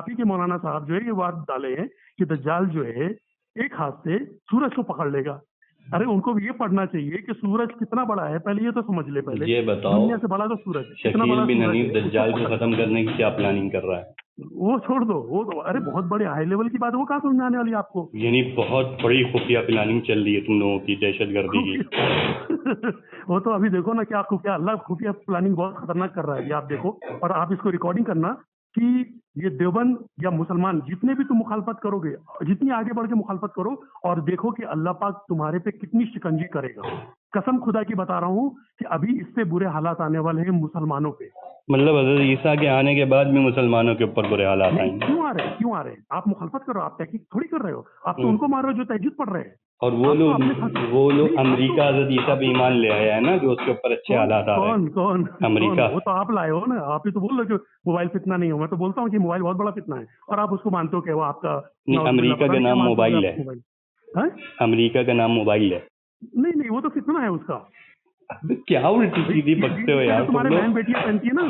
ही के मौलाना साहब जो है ये बात डाले हैं कि दज्जाल जो है एक हाथ से सूरज को पकड़ लेगा। अरे उनको भी ये पढ़ना चाहिए कि सूरज कितना बड़ा है, पहले ये तो समझ ले। पहले ये बताओ, दुनिया से बड़ा तो सूरज है, कितना शकील बड़ा बिन सूरज हनीफ है, दज्जाल उसको को पकड़। खत्म करने की क्या प्लानिंग कर रहा है? वो छोड़ दो, वो तो अरे बहुत बड़े हाई लेवल की बात है, वो कहाँ समझ में आने वाली है आपको? यानी बहुत बड़ी खुफिया प्लानिंग चल रही है तुम लोगों की, दहशतगर्दी की। वो तो अभी देखो ना क्या खुफिया, अल्लाह खुफिया प्लानिंग बहुत खतरनाक कर रहा है, ये आप देखो। और आप इसको रिकॉर्डिंग करना कि ये देवबंद या मुसलमान जितने भी तुम मुखालफत करोगे, जितनी आगे बढ़ के मुखालफत करो, और देखो कि अल्लाह पाक तुम्हारे पे कितनी शिकंजी करेगा। कसम खुदा की बता रहा हूँ कि अभी इससे बुरे हालात आने वाले हैं मुसलमानों पे। मतलब हजरत ईसा के आने के बाद भी मुसलमानों के ऊपर बुरे हालात आएंगे? क्यों आ रहे हैं? आप मुखालफत कर रहे हो, आप तहकीक थोड़ी कर रहे हो। आप तो उनको मार रहे हो जो तहज्जुद पढ़ रहे हैं। और वो लोग अमेरिका हजरत ईसा पे ईमान ले आया है ना, जो उसके ऊपर अच्छे हालात आ रहे हैं। कौन? अमेरिका। वो तो आप लाए हो ना, आप ही तो बोल रहे हो कि मोबाइल फितना नहीं हो। मैं तो बोलता हूँ कि मोबाइल बहुत बड़ा फितना है, और आप उसको मानते हो कि वो आपका नहीं, अमेरिका का नाम मोबाइल है। अमेरिका का नाम मोबाइल है। नहीं, वो तो फितना है उसका। क्या उल्टी सीधी बकते हो यार तुम तुम्हारे लोग। बहन बेटियां पहनती है ना,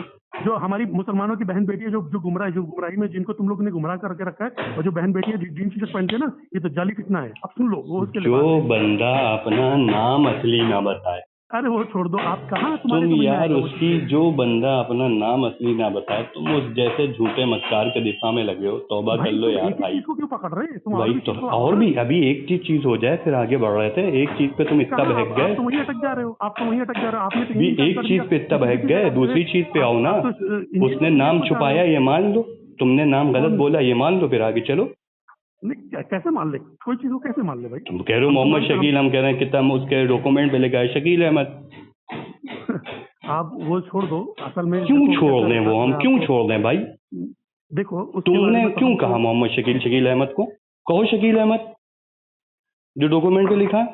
जो हमारी मुसलमानों की बहन बेटी है, जो गुमराही में जिनको तुम लोग ने गुमराह करके रखा है, और जो बहन बेटी है जीन टी शर्ट पहनते हैं ना, ये तो जाली फितना है। अब सुन लो, वो उसके जो लिबास है। बंदा अपना नाम असली ना बताए, अरे वो छोड़ दो, आप कहाँ, तुम्हारे तुम समझ में यार आएगा वो उसकी, चीज़ें। जो बंदा अपना नाम असली ना बताए, तुम उस जैसे झूठे मक्कार के दिफा में लगे हो। तौबा कर भाई लो तुम यार एक ही भाई। चीज को क्यों पकड़ रहे हैं, तुम और भाई भी तो चीज को आओ और ना। भी अभी एक चीज हो जाए फिर आगे बढ़ रहे थे। एक चीज पे तुम इतना कहाँ बहक आप गए, तो वहीं अटक जा रहे हो, आप तो वहीं अटक जा रहे हो। आपने तो भी यही एक कर चीज दिया पे इतना बहक किसी गए, जगह दूसरी चीज पे आओ ना। आप तो उसने इंजीनियर नाम को जा रहे छुपाया, हो। ये मान लो। तुमने नाम गलत कौन? बोला, ये मान लो, फिर आगे चलो। नहीं, कैसे मान ले, कोई चीज को कैसे मान ले भाई। तुम कह रहे हो हम तो मोहम्मद मानते शकील, हम कह रहे हैं कितना उसके डॉक्यूमेंट पे लिखा है शकील अहमद। आप वो छोड़ दो, असल में क्यों देखो छोड़ कैसा दें है वो, ना, हम मैं क्यों आपको छोड़ दें भाई? देखो उसके बारे तुमने में तो क्यों हमको- कहा मोहम्मद शकील अहमद को? कहो शकील अहमद, जो डॉक्यूमेंट पे लिखा है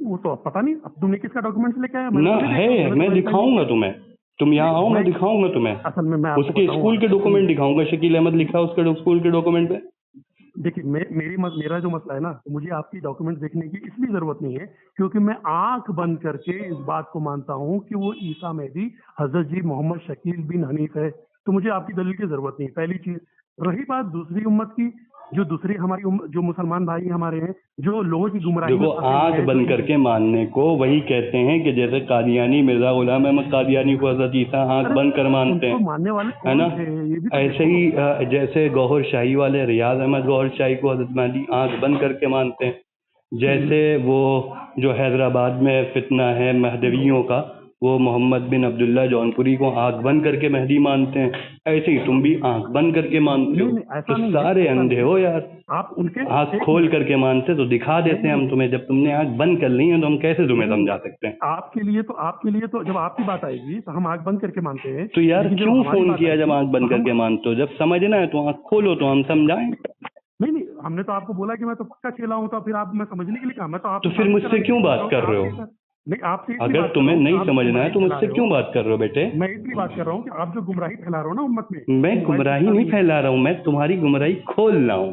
वो तो अब पता नहीं, अब तुमने किसका डॉक्यूमेंट लेके आया, ना है। मैं दिखाऊंगा तुम्हें, तुम यहाँ आओ, मैं दिखाऊंगा तुम्हें। असल में मैं आपको उसके बताऊं, स्कूल के डॉक्यूमेंट दिखाऊंगा, शकील अहमद लिखा है उसके स्कूल के डॉक्यूमेंट पे। देखिए मेरा जो मसला है ना, तो मुझे आपकी डॉक्यूमेंट देखने की इसलिए जरूरत नहीं है क्योंकि मैं आंख बंद करके इस बात को मानता हूँ कि वो ईसा मेहदी हजरत जी मोहम्मद शकील बिन हनीफ है। तो मुझे आपकी दलील की जरूरत नहीं, पहली चीज। रही बात दूसरी उम्मत की, जो दूसरी हमारी जो मुसलमान भाई हमारे हैं, जो लोगों की गुमराही देखो, में फंसे हुए आंख हैं, बंद जो- करके मानने को वही कहते हैं कि जैसे कादियानी मिर्जा गुलाम अहमद कादियानी को हजरत ईसा आंख अरे, बंद कर मानते उनको हैं, मानने वाले है कौन ना? थे, ये भी तो ऐसे देखो। ही जैसे गौहर शाही वाले रियाज अहमद गौहर शाही को हजरत महदी आंख बंद करके मानते हैं। जैसे वो जो हैदराबाद में फितना है महदवियों का, वो मोहम्मद बिन अब्दुल्ला जौनपुरी को आंख बंद करके महदी मानते हैं। ऐसे ही तुम भी आंख बंद करके मानते हो। नहीं, ऐसा तो नहीं है, सारे ऐसा अंधे नहीं है। हो यार। आप उनके आंख एक खोल मिनट, करके मानते तो दिखा देते हैं हम तुम्हें। जब तुमने आंख बंद कर ली है तो हम कैसे तुम्हें समझा सकते हैं? आपके लिए तो जब आपकी बात आएगी तो हम आंख बंद करके मानते हैं। तो यार लेकिन जब क्यों हमारी फोन बात किया आएगी, जब आंख बंद तो हम- करके मानते हो? जब समझना है तो आंख खोलो तो हम समझाएं। नहीं, हमने तो आपको बोला कि मैं तो पक्का चेला हूँ, तो फिर आप, मैं समझने के लिए कहा, मैं तो आप तो फिर मुझसे क्यों बात कर रहे हो? नहीं, आपसे इसलिए अगर बात कर तुम्हें रहा हूँ कि नहीं आप समझना है गुमराही तो फैला मुझसे रहे क्यों हो। बात कर रहे हो बेटे? मैं इसलिए बात कर रहा हूँ कि आप जो गुमराही फैला रहे हो ना उम्मत में, मैं गुमराही नहीं फैला रहा हूँ, मैं तुम्हारी गुमराही खोल रहा हूँ।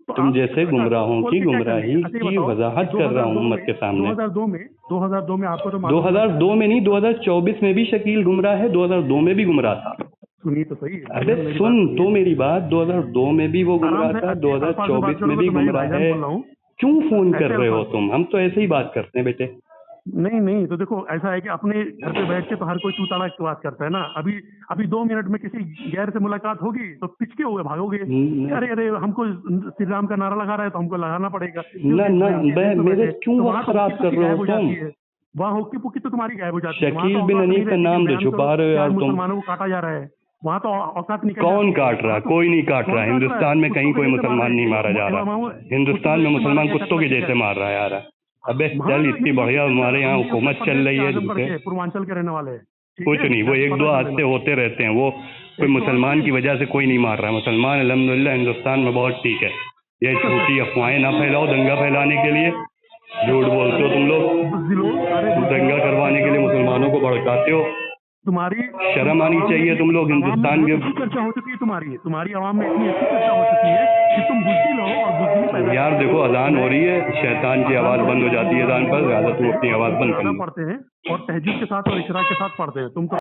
तो तुम आप- जैसे अच्छा, गुमराहों खोल की के क्या गुमराही करेंगे? अच्छा, ये की बताओ, वजाहत कर रहा हूँ उम्मत के सामने। 2002 में आपको तो मालूम है- 2002 में नहीं, 2024 में भी शकील गुमराह है, 2002 में भी गुमराह था। सुनिए तो सही। अरे मेरी सुन बात तो मेरी बात, 2002 में भी वो गुमराह आराम से था, अच्छे अल्फाज में बात 2024 में करोगे भी तो मैं भी गुमराह भाईजान है। बोल रहा हूँ। क्यों फोन कर ऐसे रहे हो अल्फाज- तुम? हम तो ऐसे ही बात करते हैं बेटे। नहीं, तो देखो ऐसा है कि अपने घर पे बैठ के तो हर कोई तू तड़ाक की बात करता है ना। अभी 2 मिनट में किसी गैर से मुलाकात होगी तो पिचके हुए भागोगे। अरे हमको श्री राम का नारा लगा रहा है तो हमको लगाना पड़ेगा। ना मेरे क्यों वक्त खराब कर रहे हो तुम? वहाँ हुक्की पुक्की तो तुम्हारी गायब हो जाती है। शकील बिन हनीफ का नाम तो छुपा रहे हो यार तुम। मुसलमानों को काटा जा रहा है, वहाँ तो औकात निकल कौन जाती है। काट रहा है? कोई नहीं काट रहा है। हिंदुस्तान में कहीं कोई मुसलमान नहीं मारा जा रहा। हिंदुस्तान में मुसलमान कुत्तों के जैसे मार रहा है यार। अबे चल, इतनी बढ़िया हमारे यहाँ हुकूमत चल रही है जिनसे पूर्वांचल के रहने वाले हैं। ठीक कुछ है? नहीं, वो एक दो पता हादसे चलेगा। होते रहते हैं। वो कोई मुसलमान की वजह से कोई नहीं मार रहा है। मुसलमान अल्हम्दुलिल्लाह हिंदुस्तान में बहुत ठीक है। ये झूठी अफवाहें ना फैलाओ दंगा फैलाने के लिए। झूठ बोलते हो तुम लोग, दंगा करवाने के लिए मुसलमानों को भड़काते हो। तुम्हारी शर्म आनी चाहिए तुम लोग हिंदुस्तान के। चर्चा हो चुकी है तुम्हारी आवाम में इतनी अच्छी चर्चा हो चुकी है कि तुम बुजदिल हो और बुजदिली पैदा यार देखो, अजान हो रही है, शैतान की आवाज बंद हो जाती है अजान पर। ज्यादा तुम अपनी आवाज बंद कर लो। पढ़ते हैं और तहज्जुद के साथ और इशराक के साथ पढ़ते हैं। तुम तो